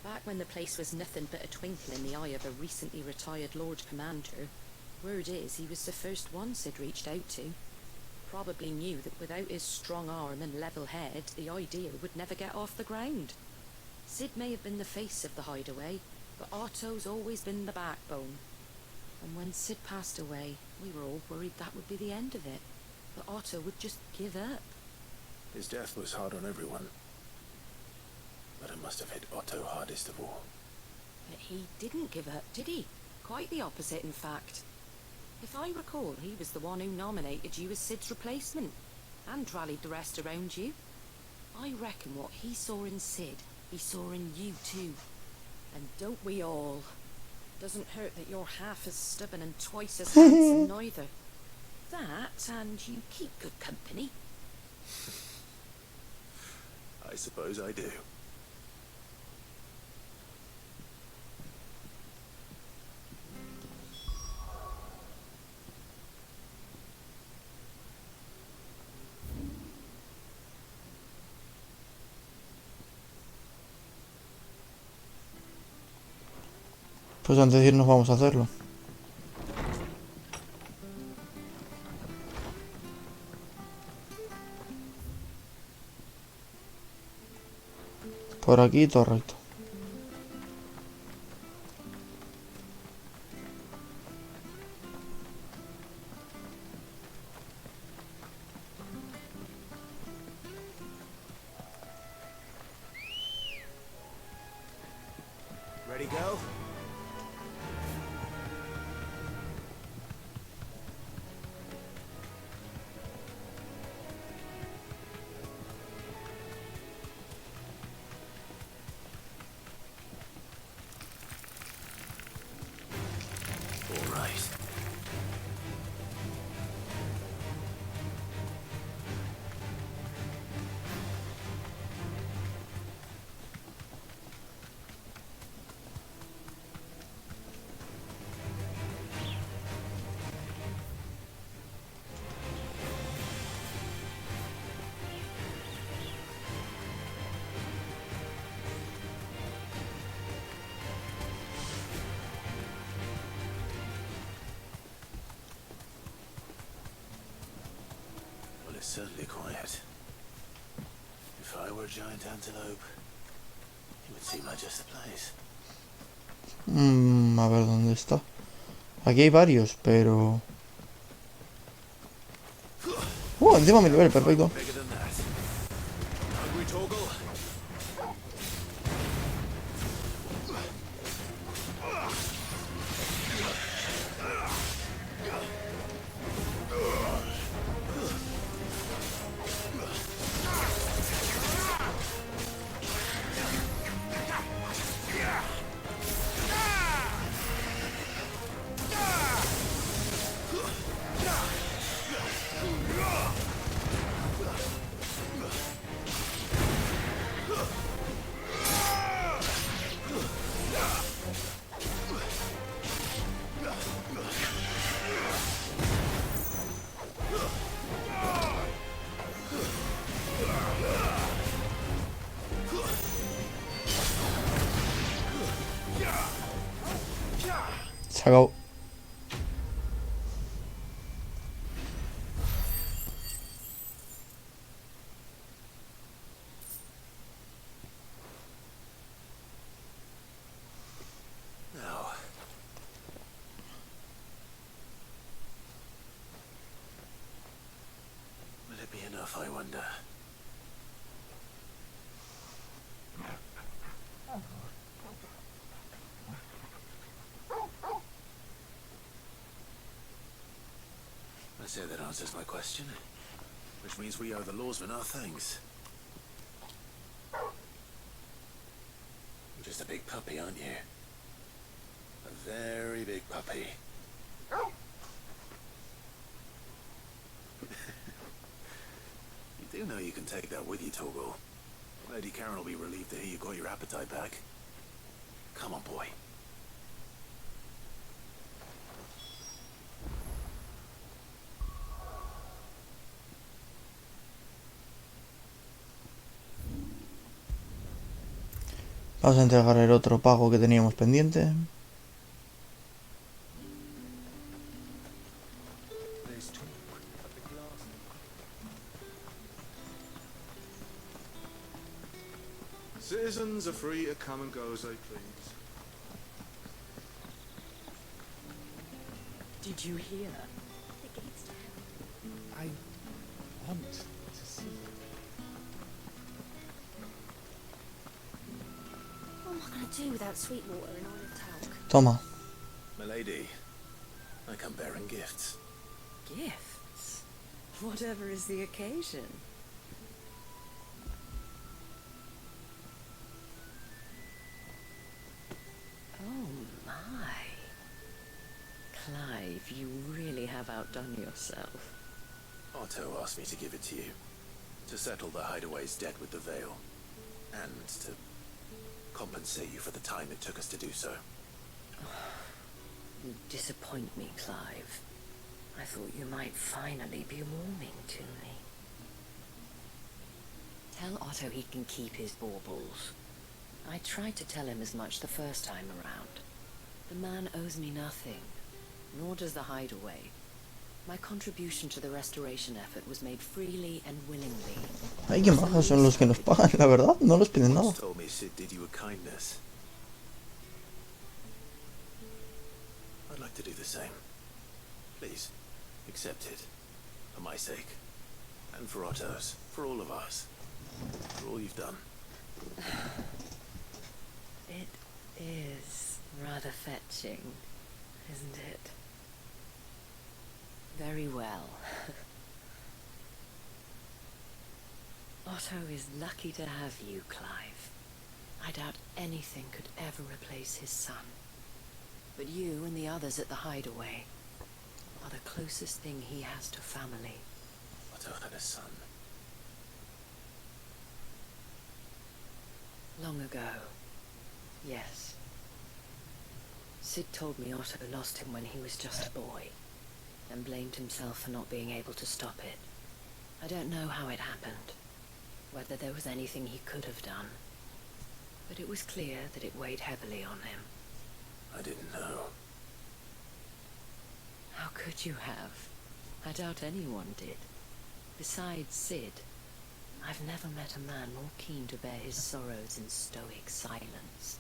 Back when the place was nothing but a twinkle in the eye of a recently retired Lord Commander, word is he was the first one Sid reached out to. Probably knew that without his strong arm and level head, the idea would never get off the ground. Sid may have been the face of the hideaway, but Otto's always been the backbone. And when Sid passed away, we were all worried that would be the end of it. That Otto would just give up. His death was hard on everyone. But it must have hit Otto hardest of all. But he didn't give up, did he? Quite the opposite, in fact. If I recall, he was the one who nominated you as Sid's replacement, and rallied the rest around you. I reckon what he saw in Sid, he saw in you too. And don't we all? Doesn't hurt that you're half as stubborn and twice as handsome neither. That, and you keep good company. I suppose I do. Pues antes de irnos vamos a hacerlo. Por aquí todo recto. Ready, go? All right. Well, it's certainly quiet. If I were a giant antelope, it would seem like just the place. A ver dónde está. Aquí hay varios, pero... encima mi nivel, perfecto. Bigger than that. Hungry, Torgal? Se acabó. Now, will it be enough, I wonder? I say that answers my question. Which means we owe the lawsman our thanks. You're just a big puppy, aren't you? A very big puppy. You do know you can take that with you, Torgal. Lady Karen will be relieved to hear you got your appetite back. Come on, boy. Vamos a entregar el otro pago que teníamos pendiente. Citizens are free to come and go as they please. Did you hear? I want to see it. What am I going to do without Sweetwater and olive talc? Toma. Milady, I come bearing gifts. Gifts? Whatever is the occasion. Oh my. Clive, you really have outdone yourself. Otto asked me to give it to you. To settle the hideaway's debt with the veil. And to compensate you for the time it took us to do so. You disappoint me, Clive. I thought you might finally be warming to me. Tell Otto he can keep his baubles. I tried to tell him as much the first time around. The man owes me nothing, nor does the hideaway. My contribution to the restoration effort was made freely and willingly. Ay, qué majos son los que nos pagan, la verdad. No nos piden nada. Told me Sid did you a kindness. I'd like to do the same. Please, accept it. For my sake. And for Otto's. For all of us. For all you've done. It is rather fetching, isn't it? Very well. Otto is lucky to have you, Clive. I doubt anything could ever replace his son. But you and the others at the hideaway are the closest thing he has to family. Otto had a son. Long ago, yes. Sid told me Otto lost him when he was just a boy, and blamed himself for not being able to stop it. I don't know how it happened, whether there was anything he could have done, but it was clear that it weighed heavily on him. I didn't know. How could you have? I doubt anyone did. Besides Sid, I've never met a man more keen to bear his sorrows in stoic silence.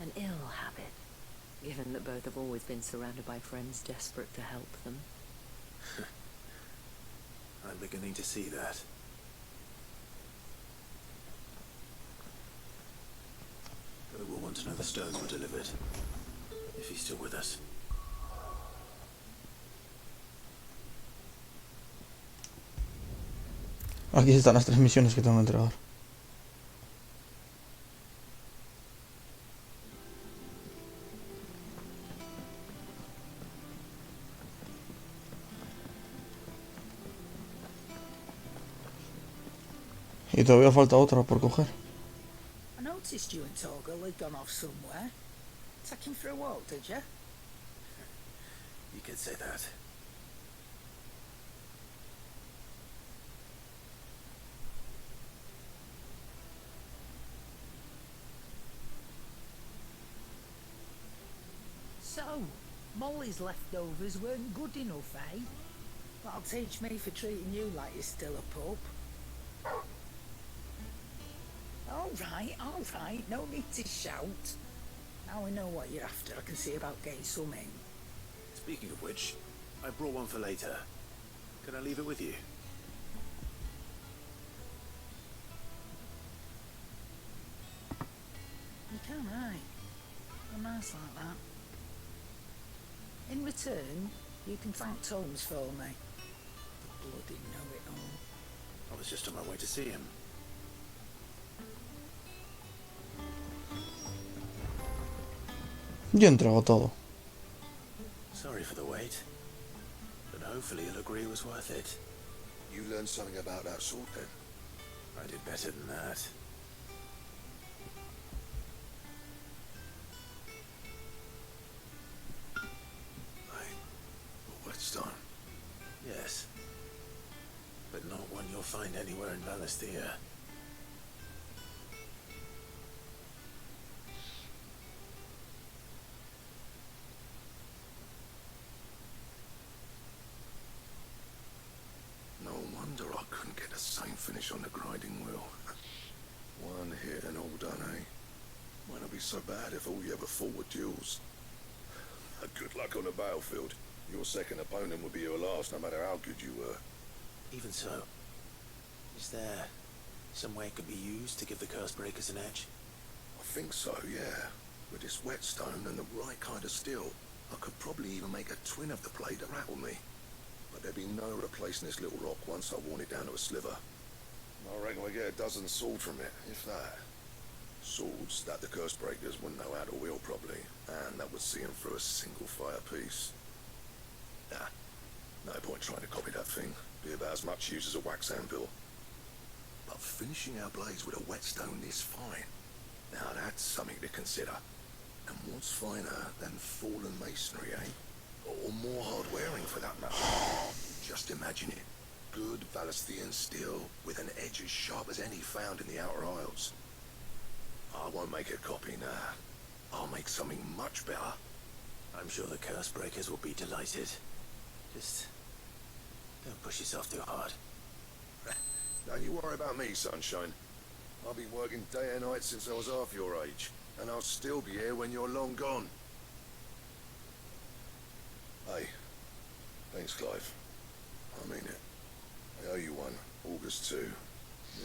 An ill habit, given that both have always been surrounded by friends desperate to help them. I'm beginning to see that. But we'll want to know the stones were delivered. If he's still with us. Aquí están las 3 misiones que tengo que entregar. Y todavía falta otra por coger. I noticed you and Torgal had gone off somewhere. Take him for a walk, did you? You could say that. So, Molly's leftovers weren't good enough, eh? That'll teach me for treating you like you're still a pup. All right, no need to shout. Now I know what you're after, I can see about getting some in. Speaking of which, I brought one for later. Can I leave it with you? You can, aye. Oh, nice like that. In return, you can thank Tomes for me. The bloody know-it-all. I was just on my way to see him. Yo entrego todo. Sorry for the wait, but hopefully you'll agree it was worth it. You learned something about that sword then? I did better than that. A whetstone? Yes, but not one you'll find anywhere in Valisthea. No wonder I couldn't get the same finish on the grinding wheel. One hit and all done, eh? Might not be so bad if all you ever fought were duels. Good luck on the battlefield. Your second opponent would be your last, no matter how good you were. Even so, is there some way it could be used to give the curse breakers an edge? I think so, yeah. With this whetstone and the right kind of steel, I could probably even make a twin of the blade that rattled me. But there'd be no replacing this little rock once I worn it down to a sliver. I reckon we get a dozen swords from it, if that. Swords that the curse breakers wouldn't know how to wield properly, and that would see them through a single fire piece. Nah, no point trying to copy that thing. Be about as much use as a wax anvil. But finishing our blades with a whetstone this fine, now that's something to consider. And what's finer than fallen masonry, eh? Or more hard-wearing for that matter. Just imagine it. Good Valisthean steel with an edge as sharp as any found in the Outer Isles. I won't make a copy, nah. I'll make something much better. I'm sure the curse breakers will be delighted. Just don't push yourself too hard. Don't you worry about me, sunshine. I've been working day and night since I was half your age, and I'll still be here when you're long gone. Hey, thanks, Clive. I mean it. I owe you one. August 2.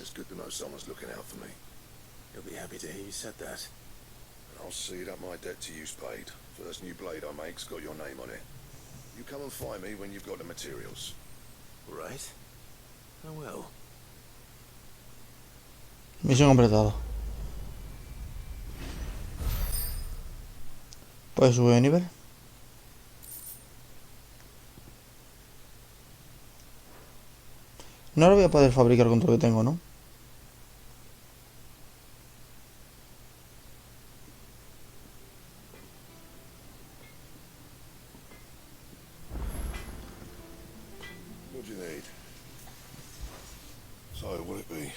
It's good to know someone's looking out for me. You'll be happy to hear you said that. I'll see that my debt to you's paid. First new blade I make's got your name on it. You come and find me when you've got the materials. Right? I will. Misión completada. ¿Puedes subir de nivel? No lo voy a poder fabricar con todo lo que tengo, ¿no? What do you need? So, will it be?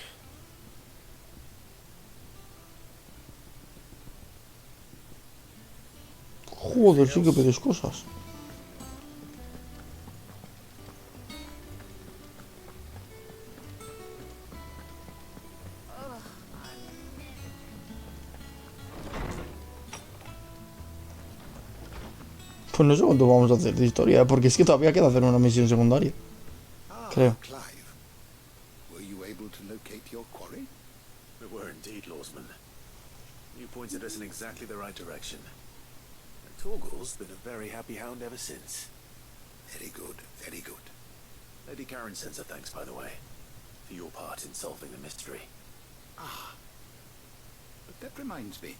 Joder, sí que pides cosas. Pues no sé cuánto vamos a hacer de historia, porque es que todavía queda hacer una misión secundaria. Creo. Clive. Were you able to locate your quarry? We were indeed, Lawsman. You pointed us in exactly the right direction. And Torgal's been a very happy hound ever since. Very good, very good. Lady Karen sends her thanks, by the way, for your part in solving the mystery. Ah. But that reminds me.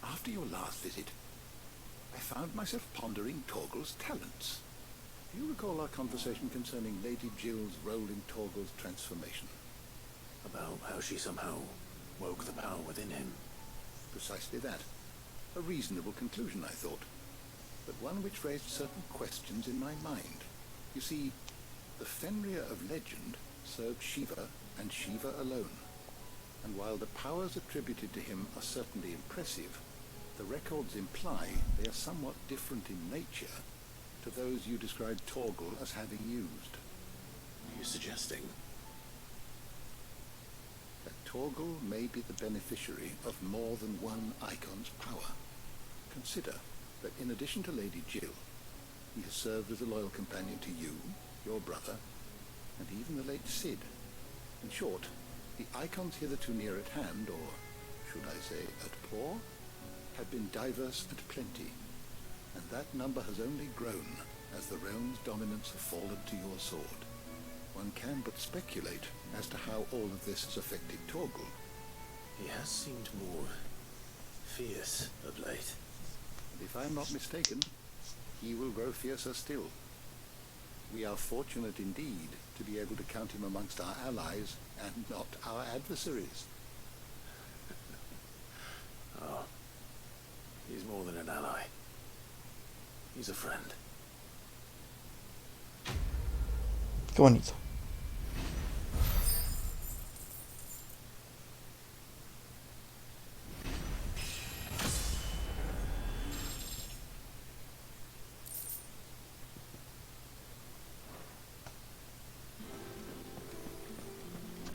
After your last visit, I found myself pondering Torgal's talents. Do you recall our conversation concerning Lady Jill's role in Torgal's transformation? About how she somehow woke the power within him. Precisely that. A reasonable conclusion, I thought. But one which raised certain questions in my mind. You see, the Fenrir of legend served Shiva and Shiva alone. And while the powers attributed to him are certainly impressive, The records imply they are somewhat different in nature to those you described Torgal as having used. Are you suggesting? That Torgal may be the beneficiary of more than one Icon's power. Consider that in addition to Lady Jill, he has served as a loyal companion to you, your brother, and even the late Cid. In short, the Icons hitherto near at hand, or should I say at paw, have been diverse and plenty, and that number has only grown as the realm's dominance have fallen to your sword. One can but speculate as to how all of this has affected Torgal. He has seemed more fierce of late. And if I am not mistaken, he will grow fiercer still. We are fortunate indeed to be able to count him amongst our allies and not our adversaries. Oh, he's more than an ally. He's a friend. Qué bonito.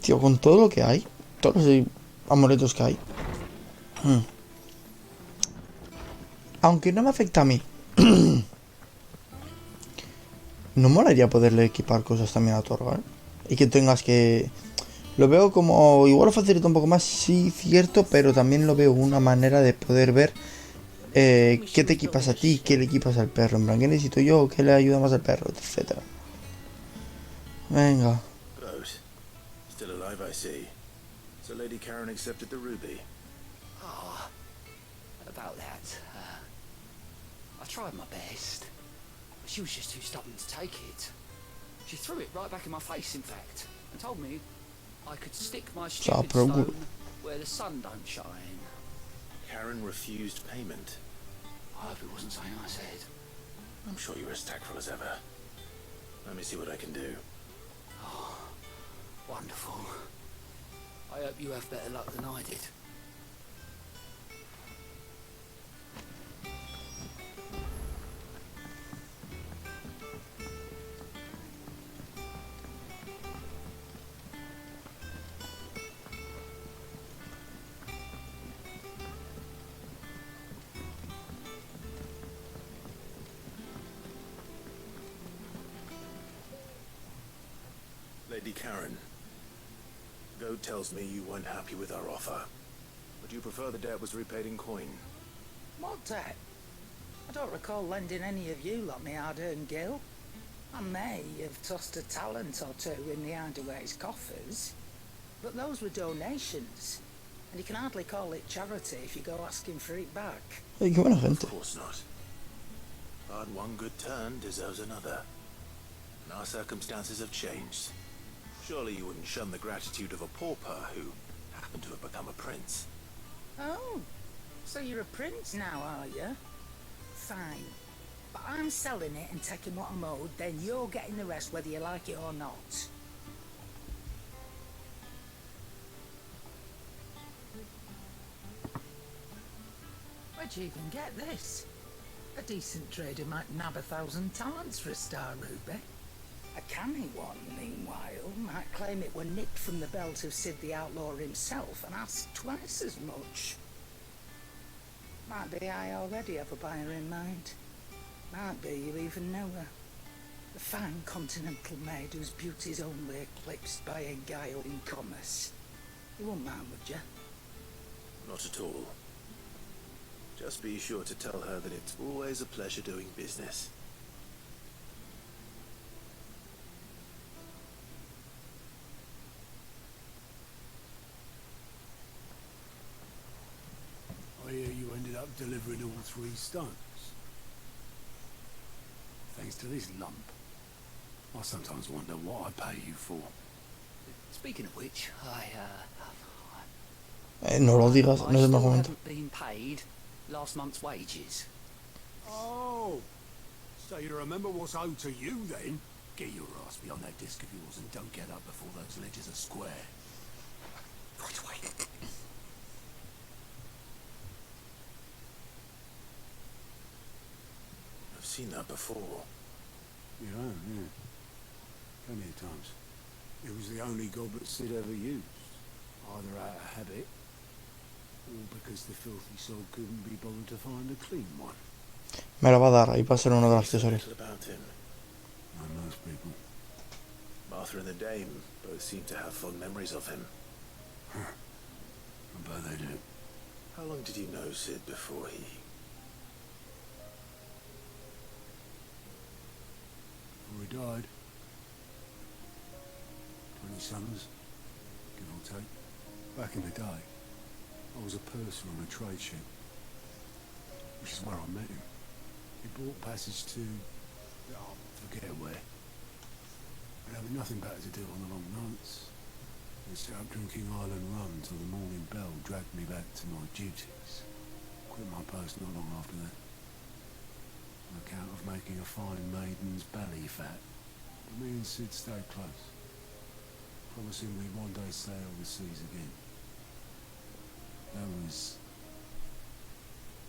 Tío, con todo lo que hay, todos los amuletos que hay, aunque no me afecta a mí, no molaría poderle equipar cosas también a Torga, ¿eh? Y que tengas que... Lo veo como... Igual lo facilita un poco más, sí, cierto, pero también lo veo una manera de poder ver qué te equipas a ti, qué le equipas al perro. En plan, ¿qué necesito yo? ¿Qué le ayuda más al perro? Etcétera. Venga. Still alive, I see. So Lady Karen accepted the ruby. Ah, about that. I tried my best, but she was just too stubborn to take it. She threw it right back in my face, in fact, and told me I could stick my stupid stone where the sun don't shine. Karen refused payment. I hope it wasn't something I said. I'm sure you're as tactful as ever. Let me see what I can do. Oh, wonderful. I hope you have better luck than I did. Lady Karen, Goad tells me you weren't happy with our offer. Would you prefer the debt was repaid in coin? What debt? I don't recall lending any of you lot me hard-earned gil. I may have tossed a talent or two in the Hideaway's coffers, but those were donations, and you can hardly call it charity if you go asking for it back. Ay, qué buena gente. Of course not. But one good turn deserves another. And our circumstances have changed. Surely you wouldn't shun the gratitude of a pauper who happened to have become a prince. Oh, so you're a prince now, are you? Fine. But I'm selling it and taking what I'm owed, then you're getting the rest whether you like it or not. Where'd you even get this? A decent trader might nab 1,000 talents for a star ruby. A canny one, meanwhile, might claim it were nicked from the belt of Cid the Outlaw himself and ask twice as much. Might be I already have a buyer in mind. Might be you even know her. A fine continental maid whose beauty's only eclipsed by a guile in commerce. You wouldn't mind, would you? Not at all. Just be sure to tell her that it's always a pleasure doing business. I hear you ended up delivering all 3 stones. Thanks to this lump. I sometimes wonder what I pay you for. Speaking of which, No lo digas, no es el mejor momento. haven't been paid last month's wages. Oh, so you remember what's owed to you then? Get your ass behind that disc of yours and don't get up before those ledgers are square. Right away. seen that before. You have, yeah. Plenty of times. It was the only goblet Sid ever used. Either out of habit, or because the filthy soul couldn't be bothered to find a clean one. Me lo va a dar, ahí va a ser uno de los accesorios. About him. Like most people. Martha and the Dame both seem to have fond memories of him. I bet they do. How long did you know Sid before he... Before he died. 20 summers, give or take. Back in the day, I was a purser on a trade ship, which is where I met him. He bought passage to, forget where. But having nothing better to do on the long nights, I set up drinking Island rum till the morning bell dragged me back to my duties. Quit my post not long after that, on account of making a fine maiden's belly fat. But me and Sid stayed close, promising we'd one day sail the seas again. That was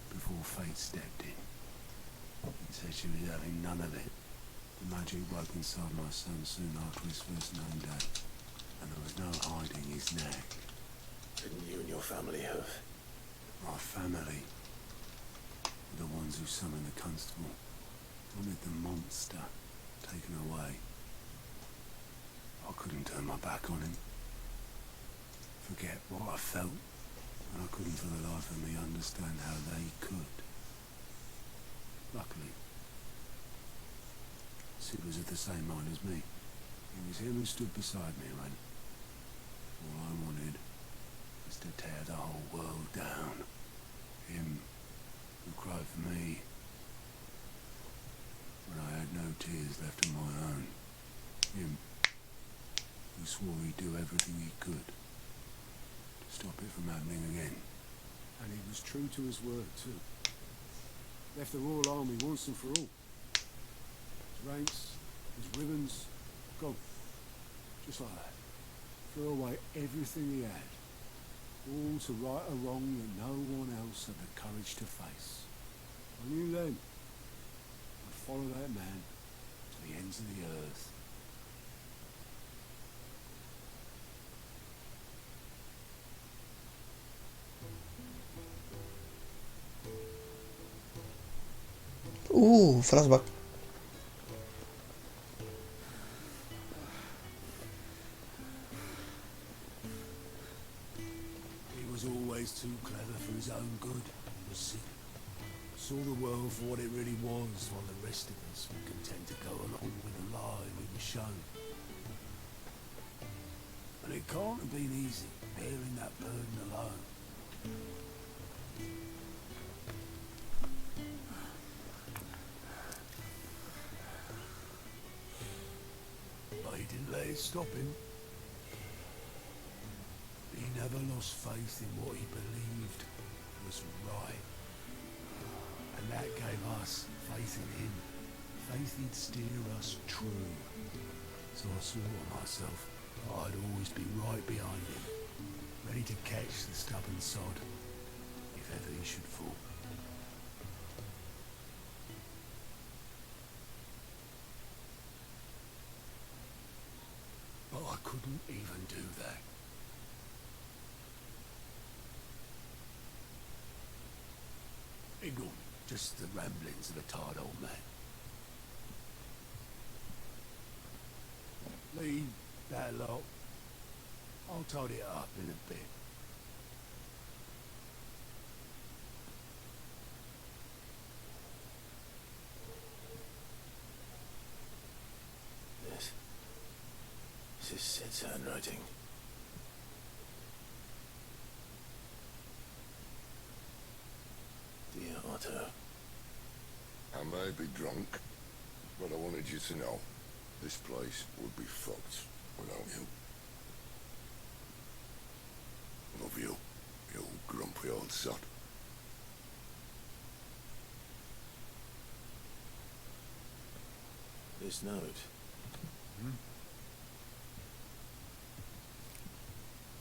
before fate stepped in and said she was having none of it. The magic woke inside my son soon after his first known day, and there was no hiding his nag. Couldn't you and your family have... My family were the ones who summoned the constable, wanted the monster taken away. I couldn't turn my back on him, forget what I felt, and I couldn't for the life of me understand how they could. Luckily, Sid was of the same mind as me. It was him who stood beside me when all I wanted was to tear the whole world down. Him who cried for me when I had no tears left of my own. Him who swore he'd do everything he could to stop it from happening again. And he was true to his word too. Left the Royal Army once and for all. His ranks, his ribbons, gone. Just like that. Threw away everything he had. All to right a wrong that no one else had the courage to face. I knew then I'd follow that man to the ends of the earth. Flashback. He was always too clever for his own good, was Sid. Saw the world for what it really was, while the rest of us were content to go along with the lie we were shown. And it can't have been easy, bearing that burden alone. But he didn't let it stop him. He never lost faith in what he believed was right. And that gave us faith in him. Faith he'd steer us true. So I swore to myself that I'd always be right behind him, ready to catch the stubborn sod, if ever he should fall. But I couldn't even do that. Ignore me, just the ramblings of a tired old man. Leave that lot. I'll tidy it up in a bit. This is Sid's handwriting. Dear Otto. I may be drunk, but I wanted you to know this place would be fucked without you. Love you, you grumpy old sod. This note.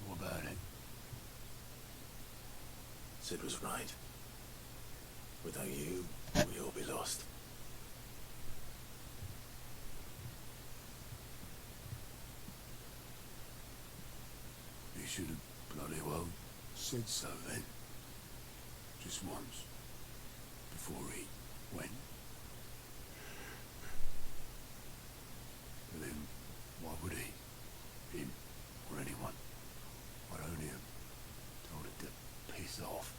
What about it? Sid was right. Without you, we'd all be lost. said so then. Just once. Before he went. But then, why would he? Him, or anyone. I'd only have told it to piss off.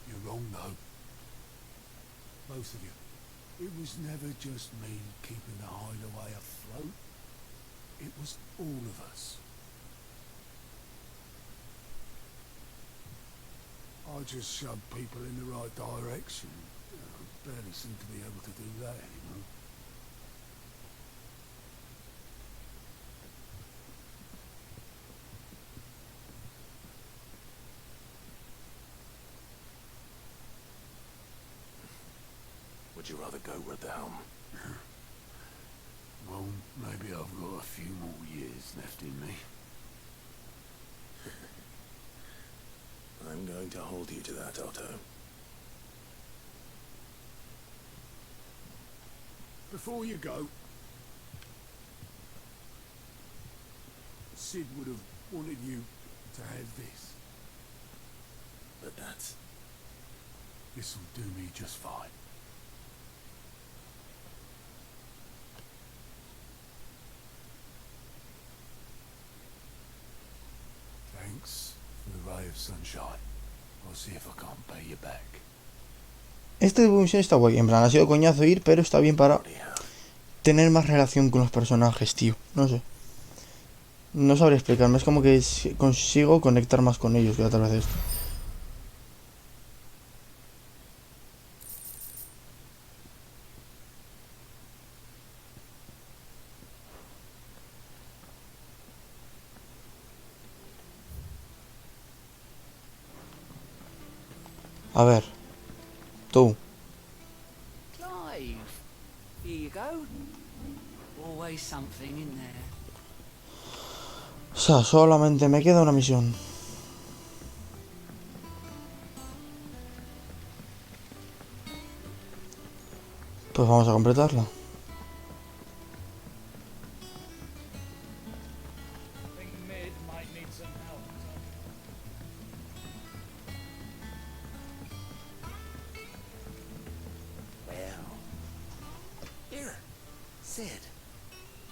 You're wrong, though. Both of you. It was never just me keeping the hideaway afloat. It was all of us. I just shoved people in the right direction. I barely seem to be able to do that anymore. Would you rather go with the helm? Well, maybe I've got a few more years left in me. I'm going to hold you to that, Otto. Before you go, Sid would have wanted you to have this. But that's... This'll do me just fine. Thanks for the ray of sunshine. I'll see if I can't pay you back. Este tipo de misión está guay, en plan, ha sido coñazo ir, pero está bien para tener más relación con los personajes, tío. No sé. No sabría explicarme, es como que consigo conectar más con ellos a través de esto. A ver. Tú. Clive, here you go. Always something in there. O sea, solamente me queda una misión. Pues vamos a completarla. Sid,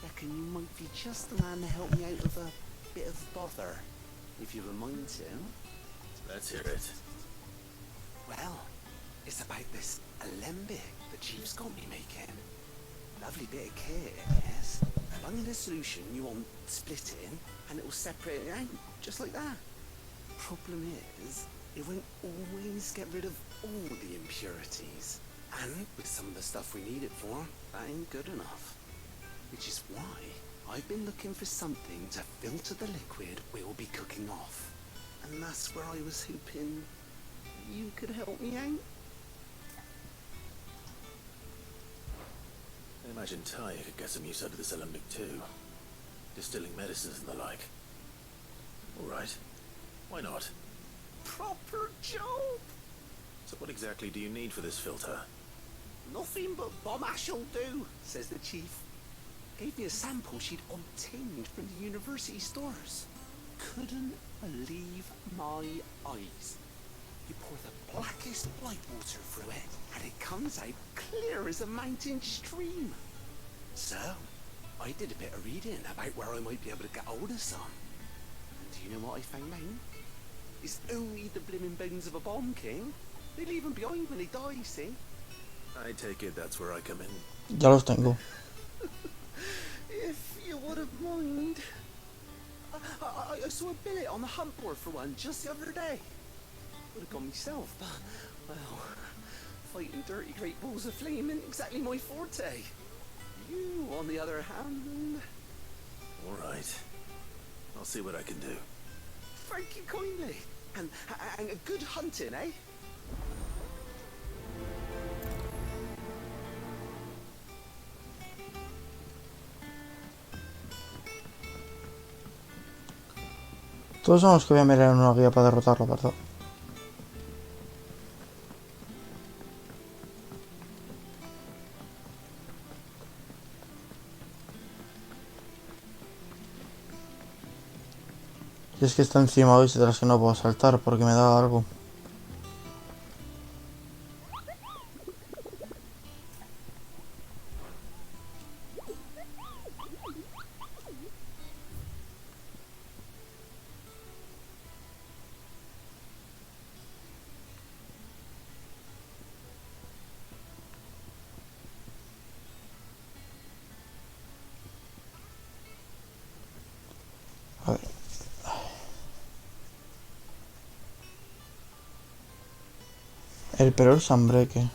reckon you might be just the man to help me out of a bit of bother, if you're a mind to. Let's hear it. Well, it's about this alembic the chief's got me making. Lovely bit of kit, yes. Bung in a solution you want splitting, and it will separate it out, just like that. Problem is, it won't always get rid of all the impurities. And with some of the stuff we need it for, that ain't good enough. Which is why I've been looking for something to filter the liquid we'll be cooking off. And that's where I was hoping you could help me out. I imagine Ty could get some use out of this alembic too. Distilling medicines and the like. Alright. Why not? Proper job! So what exactly do you need for this filter? Nothing but bomb ash'll do, says the chief. Gave me a sample she'd obtained from the university stores. Couldn't believe my eyes. You pour the blackest white water through it, and it comes out clear as a mountain stream. So, I did a bit of reading about where I might be able to get hold of some. And do you know what I found out? It's only the blimmin' bones of a bomb king. They leave them behind when they die, see? I take it that's where I come in. Ya los tengo. If you wouldn't mind. I saw a billet on the hunt board for one just the other day. Would have gone myself, but, well, fighting dirty great balls of flame isn't exactly my forte. You, on the other hand... Alright. I'll see what I can do. Thank you kindly. And a good hunting, eh? Todos sabemos que voy a mirar en una guía para derrotarlo, ¿verdad? Y es que está encima hoy de las que no puedo saltar porque me da algo. A ver. El peor sambreque.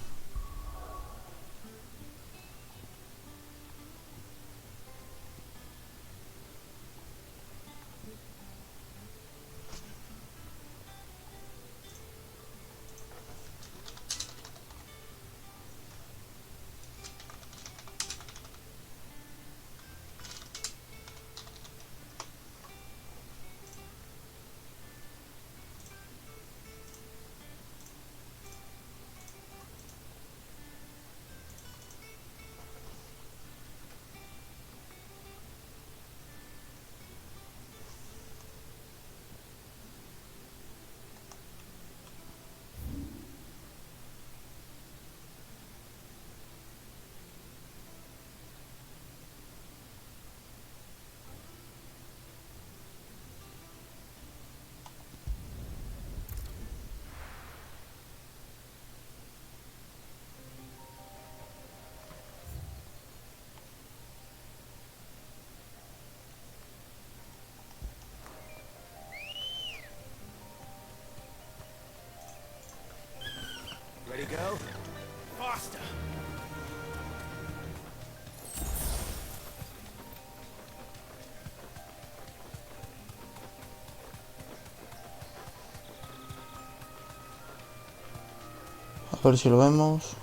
Ready, go? Faster! A ver si lo vemos.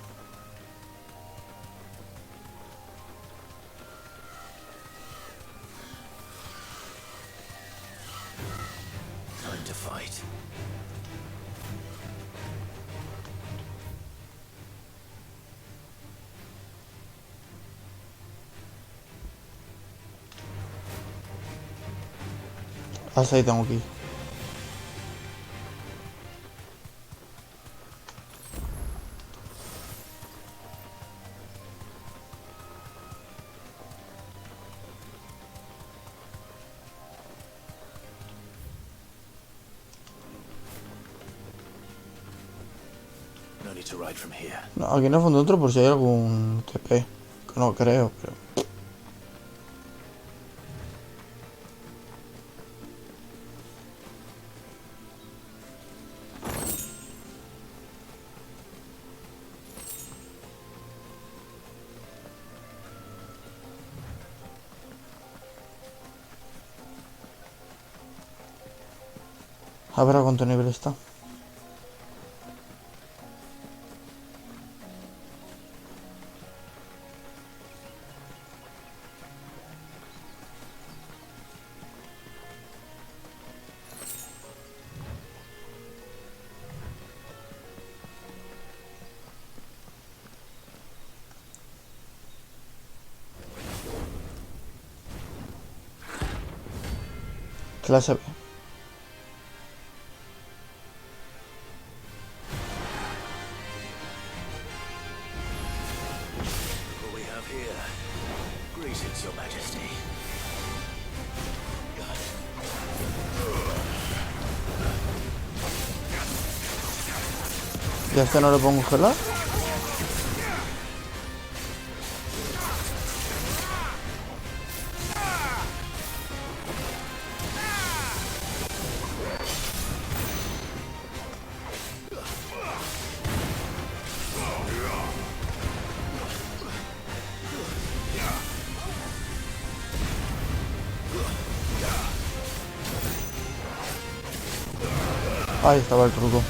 Time to fight. Hasta ahí tengo que ir. No need to ride from here. No, aquí en el fondo otro por si hay algún TP. Que no creo, pero... A ver a cuánto nivel está. Clase B. What we have here. Greetings, Your Majesty. ¿Y a este no le pongo gelar? Ahí estaba el truco.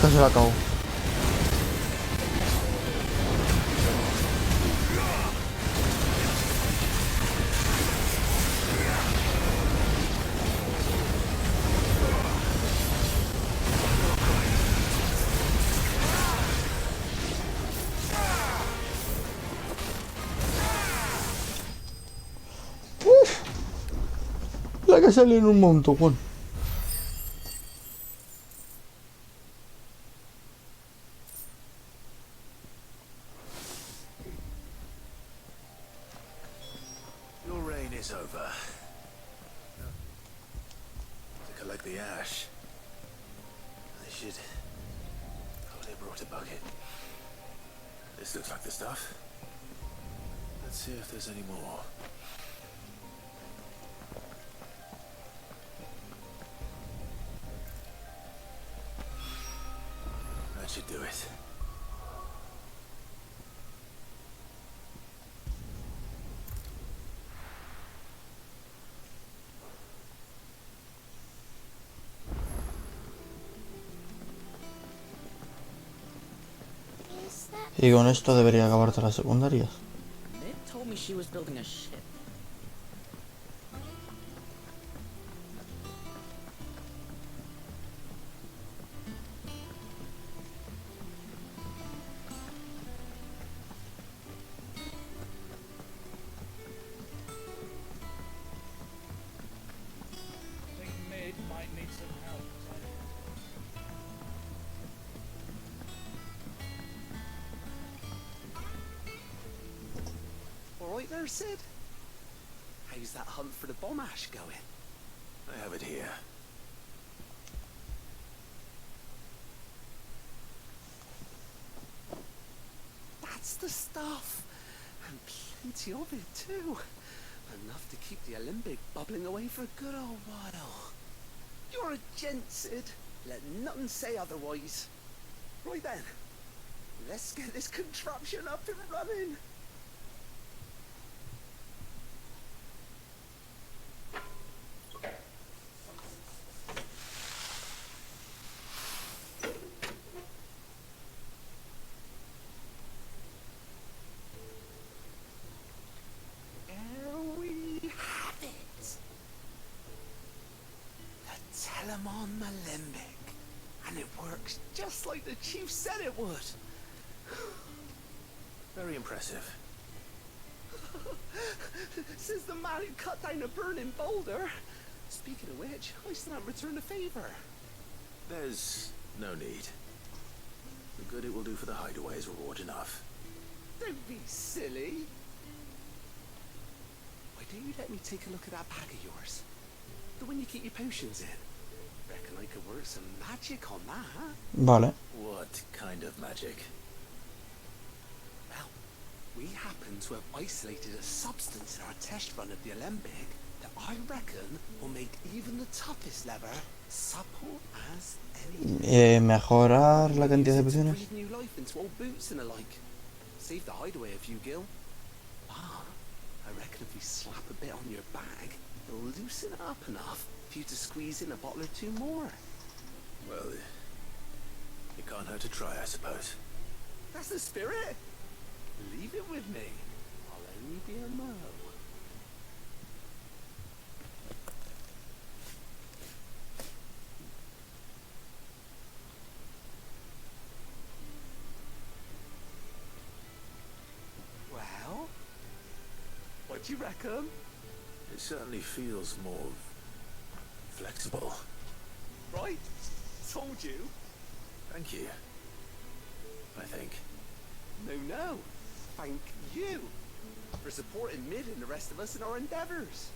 Casi la acabo. La que sale en un montón. Your reign is over. To collect the ash, I should probably have brought a bucket. This looks like the stuff. Let's see if there's any more. That should do it. Y con esto debería acabarte las secundarias. Ned told me she was building a ship. I think Mid might need some help. All right there, Sid? How's that hunt for the bomb ash going? I have it here. That's the stuff. And plenty of it, too. Enough to keep the alembic bubbling away for a good old while. You're a gent, Sid. Let nothing say otherwise. Right then. Let's get this contraption up and running. Telemon Alembic. And it works just like the chief said it would. Very impressive. Says the man who cut down a burning boulder. Speaking of which, I still haven't returned the favor. There's no need. The good it will do for the hideaway is reward enough. Don't be silly. Why don't you let me take a look at that bag of yours? The one you keep your potions in. Reckon I could work some magic on that. Vale. What kind of magic? Well, we happen to have isolated a substance in our test run of the alembic that I reckon will make even the toughest leather supple as anything. Mejorar la cantidad de Use it to pociones. breathe new life into old boots and the like. Save the hideaway a few gil. Ah, I reckon if we slap a bit on your bag, it'll loosen it up enough for you to squeeze in a bottle or two more. Well, it can't hurt to try, I suppose. That's the spirit. Leave it with me. I'll only be a mo. Well, what do you reckon? It certainly feels more flexible. Right? Told you. Thank you. I think. No. Thank you for supporting Mid and the rest of us in our endeavors.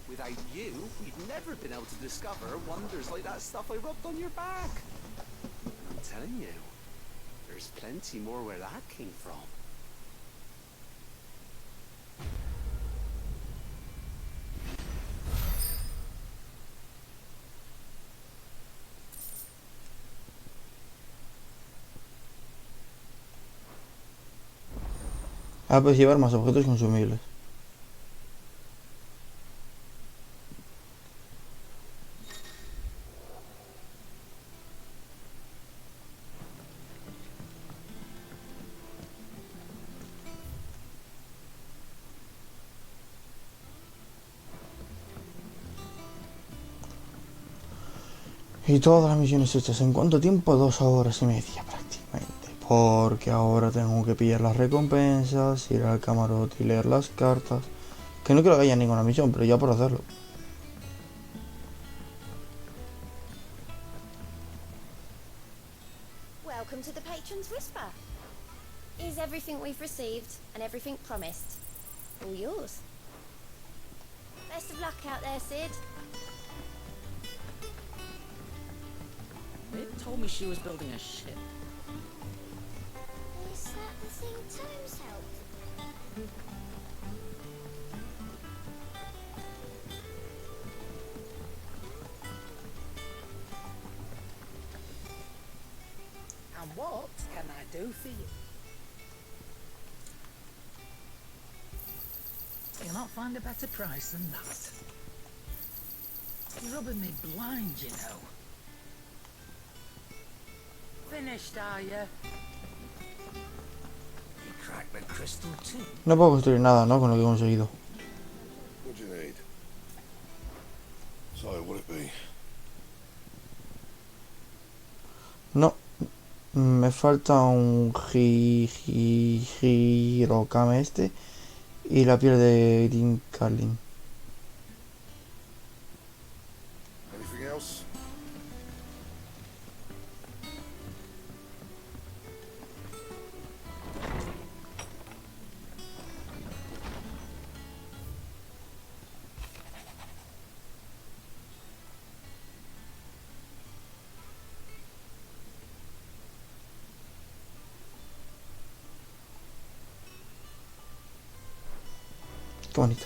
Without you, we'd never been able to discover wonders like that stuff I rubbed on your back. And I'm telling you, there's plenty more where that came from. Ah, puedes llevar más objetos consumibles. Y todas las misiones hechas. ¿En cuánto tiempo? 2 horas y media prácticamente. Porque ahora tengo que pillar las recompensas, ir al camarote y leer las cartas. Que no creo que haya ninguna misión, pero ya por hacerlo. Welcome to the Patron's Whisper. Is everything we've received and everything promised all yours? Best of luck out there, Sid. They told me she was building a ship. Is that the thing Tomes helped? And what can I do for you? You'll not find a better price than that. You're rubbing me blind, you know. Finished, are you? You cracked the crystal too. No puedo construir nada, ¿no? Con lo que he conseguido. What do you need? So, what'll it be? No. Me falta un Hirokame este. Y la piel de Green Carlin. Anything else? Qué bonito.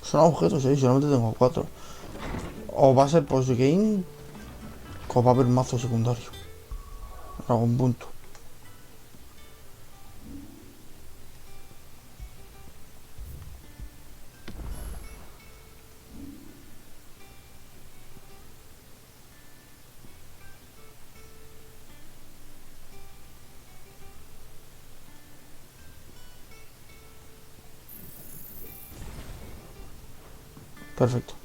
Son objetos, solamente tengo 4. O va a ser postgame, o va a haber mazo secundario. En algún punto. Perfecto.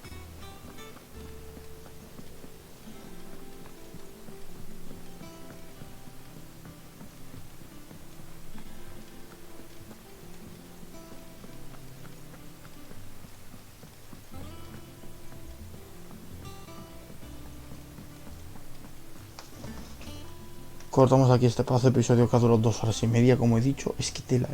Cortamos aquí este pedazo de episodio que ha durado 2 horas y media, como he dicho. Es que tela,